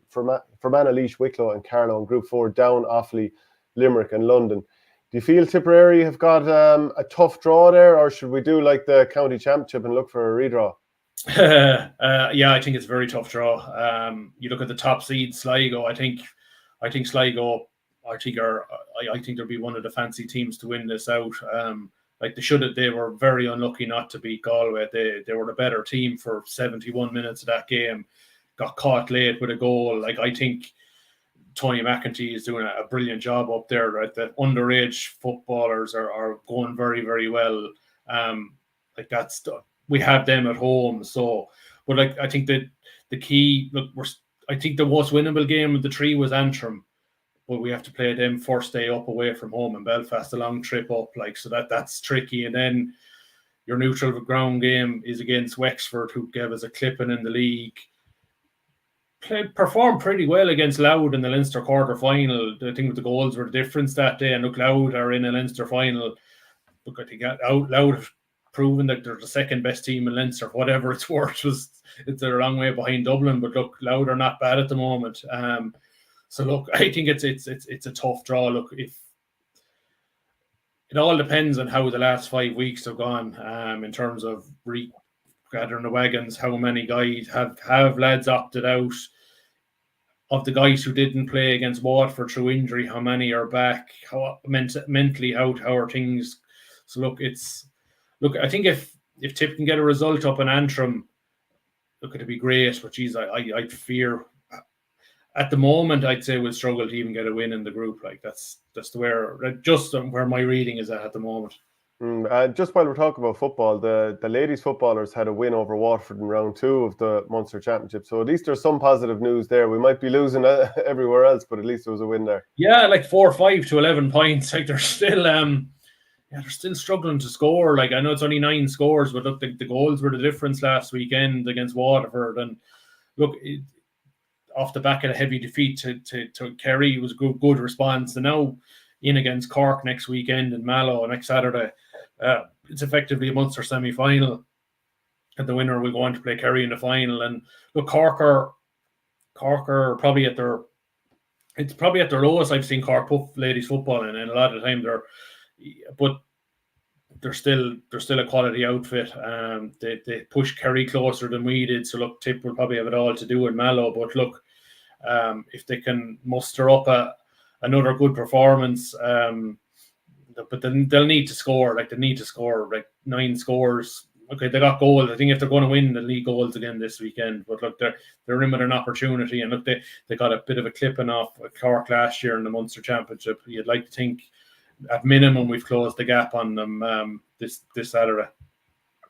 Fermanagh, Laois, Wicklow, and Carlow. And Group 4, Down, Offaly, Limerick, and London. Do you feel Tipperary have got a tough draw there, or should we do like the county championship and look for a redraw? Yeah, I think it's a very tough draw. You look at the top seed, Sligo. I think Sligo. I think they'll be one of the fancy teams to win this out. Like they were very unlucky not to beat Galway. They were the better team for 71 minutes of that game. Got caught late with a goal. Like, I think Tony McEntee is doing a brilliant job up there. Right? The underage footballers are going very, very well. We have them at home. So, but like, I think that the key, I think the most winnable game of the three was Antrim, but we have to play them first day up away from home in Belfast, a long trip up. Like, so that's tricky. And then your neutral ground game is against Wexford, who gave us a clipping in the league. Performed pretty well against Louth in the Leinster quarter final. I think the goals were the difference that day. And look, Louth are in a Leinster final. Look, I think Louth have proven that they're the second best team in Leinster, whatever it's worth. It's a long way behind Dublin, but look, Louth are not bad at the moment. So look, I think it's a tough draw. Look, if it all depends on how the last 5 weeks have gone, in terms of gathering the wagons, how many guys have lads opted out. Of the guys who didn't play against Watford through injury, how many are back? How mentally how are things? So look, I think if Tipp can get a result up in Antrim, look, it'd be great. But geez, I'd fear at the moment, I'd say we'll struggle to even get a win in the group. Like, that's where my reading is at the moment. Just while we're talking about football, the ladies footballers had a win over Waterford in round 2 of the Munster Championship. So at least there's some positive news there. We might be losing everywhere else, but at least there was a win there. Yeah, like 4-5 to 11 points. Like, they're still they're still struggling to score. Like, I know it's only 9 scores, but look, the goals were the difference last weekend against Waterford. And look, off the back of a heavy defeat to Kerry, it was a good response. And now in against Cork next weekend in Mallow next Saturday. It's effectively a Munster semi-final, and the winner will go on to play Kerry in the final. And look, Cork are probably at their lowest I've seen Cork ladies football, and a lot of the time they're still a quality outfit. They push Kerry closer than we did. So look, Tipp will probably have it all to do in Mallow. But look, if they can muster up another good performance, but then they'll need to score. Like, they need to score like 9 scores. Okay, they got goals. I think if they're going to win, they'll need goals again this weekend. But look, they're in with an opportunity. And look, they got a bit of a clipping off Cork last year in the Munster Championship. You'd like to think at minimum we've closed the gap on them this Saturday.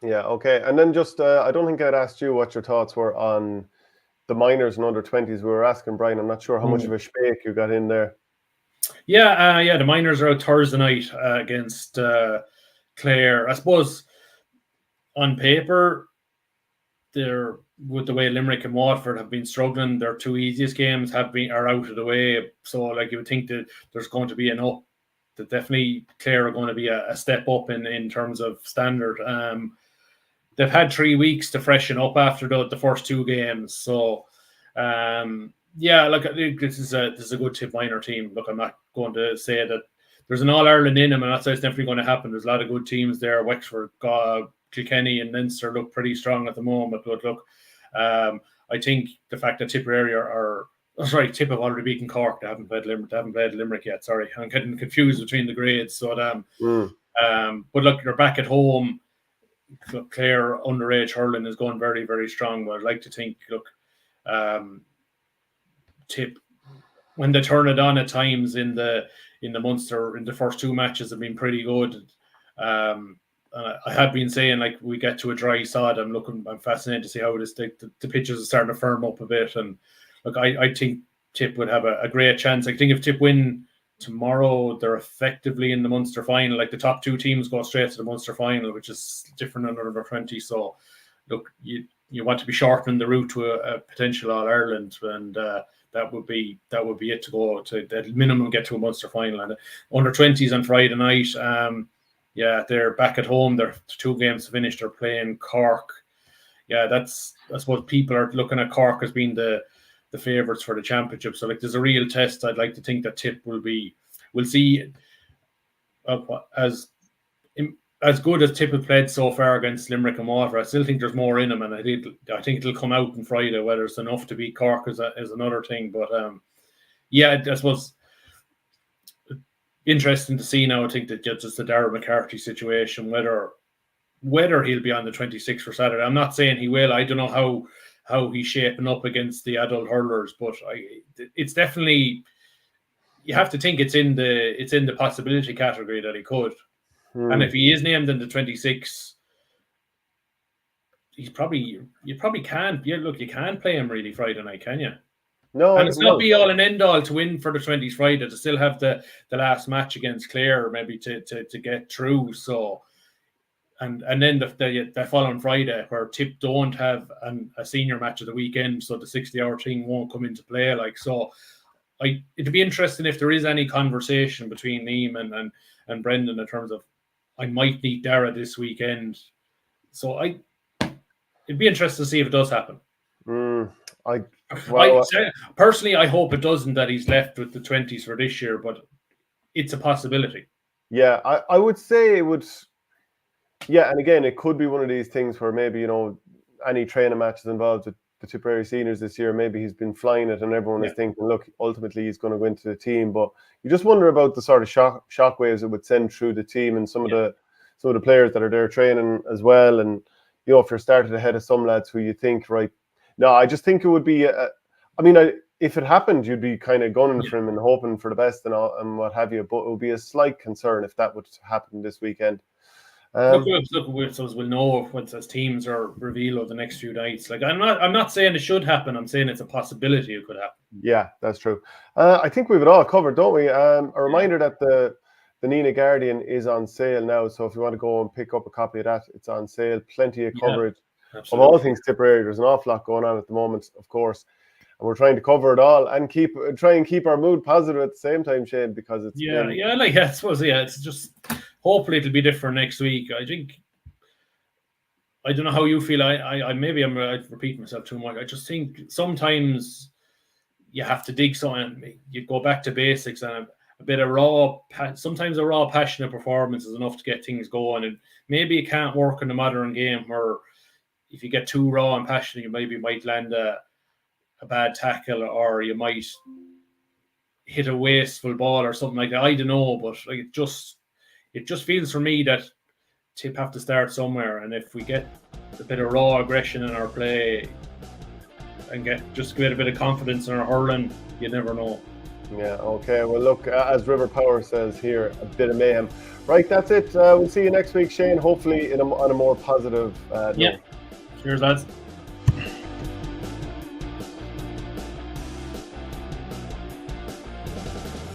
Yeah, okay. And then just, I don't think I'd asked you what your thoughts were on the minors and under 20s. We were asking Brian, I'm not sure how much of a spake you got in there. Yeah, the minors are out Thursday night against Clare. I suppose on paper, they're, with the way Limerick and Watford have been struggling, their 2 easiest games are out of the way. So like, you would think that there's going to be an up. That definitely Clare are going to be a step up in terms of standard. They've had 3 weeks to freshen up after the first 2 games. So yeah, look, this is a good Tipp minor team. Look, I'm not going to say that there's an All-Ireland in them, and that's definitely going to happen. There's a lot of good teams there. Wexford, Kilkenny, and Leinster look pretty strong at the moment. But look, I think the fact that Tipperary Tipp have already beaten Cork. They haven't played Limerick yet. Sorry, I'm getting confused between the grades. So, but look, they're back at home. Look, Clare underage hurling is going very, very strong. But I'd like to think, look, Tipp, when they turn it on at times in the Munster, in the first 2 matches, have been pretty good. I have been saying, like, we get to a dry sod. I'm fascinated to see how the pitches are starting to firm up a bit. And look, I think Tipp would have a great chance. I think if Tipp win tomorrow, they're effectively in the Munster final. Like, the top 2 teams go straight to the Munster final, which is different under under 20. So look, you want to be shortening the route to a potential All-Ireland, and that would be it to go to at minimum get to a Munster final. And under 20s on Friday night, they're back at home. They're 2 games finished. They're playing Cork yeah, that's, I suppose people are looking at Cork as being the favourites for the championship. So like, there's a real test. I'd like to think that Tipp we'll see as good as Tipp have played so far against Limerick and Waterford. I still think there's more in him, and I think it'll come out on Friday. Whether it's enough to beat Cork is another thing. But yeah, I suppose interesting to see now. I think that just the Darren McCarthy situation, whether he'll be on the 26th for Saturday. I'm not saying he will. I don't know how he's shaping up against the adult hurlers, but it's definitely, you have to think it's in the possibility category that he could. And if he is named in the 26, you probably can't. Yeah, look, you can't play him really Friday night, can you? No, and it's not be all and end all to win for the 20s Friday, to still have the last match against Clare, maybe to get through. So, and then the following Friday, where Tipp don't have a senior match of the weekend, so the 60-hour thing won't come into play. Like, so, it'd be interesting if there is any conversation between Liam and Brendan in terms of, I might need Dara this weekend. So it'd be interesting to see if it does happen. Personally, I hope it doesn't, that he's left with the 20s for this year, but it's a possibility. Yeah, I would say it would. Yeah, and again, it could be one of these things where maybe, any training matches involved with the Tipperary seniors this year, maybe he's been flying it and everyone is thinking, look, ultimately he's going to go into the team. But you just wonder about the sort of shockwaves it would send through the team and some of the players that are there training as well. And, if you're started ahead of some lads who you think, right, no, I just think it would be, if it happened, you'd be kind of gunning for him and hoping for the best and what have you. But it would be a slight concern if that would happen this weekend. Look, we'll know as teams are revealed over the next few nights. Like, I'm not saying it should happen. I'm saying it's a possibility it could happen. Yeah, that's true. I think we've it all covered, don't we? A reminder that the Nina Guardian is on sale now. So if you want to go and pick up a copy of that, it's on sale. Plenty of coverage of all things Tipperary. There's an awful lot going on at the moment, of course. And we're trying to cover it all and try and keep our mood positive at the same time, Shane, because it's I suppose it's just, hopefully it'll be different next week. I think, I don't know how you feel. I maybe I'm repeating myself too much. I just think sometimes you have to dig something. You go back to basics, and a bit of sometimes a raw, passionate performance is enough to get things going. And maybe it can't work in the modern game, where if you get too raw and passionate, you maybe might land a bad tackle, or you might hit a wasteful ball or something like that. I don't know, but like, it just feels for me that Tipp have to start somewhere, and if we get a bit of raw aggression in our play and get a bit of confidence in our hurling, you never know. Yeah, okay. Well, look, as River Power says here, a bit of mayhem. Right, that's it. We'll see you next week, Shane, hopefully on a more positive note. Cheers, lads.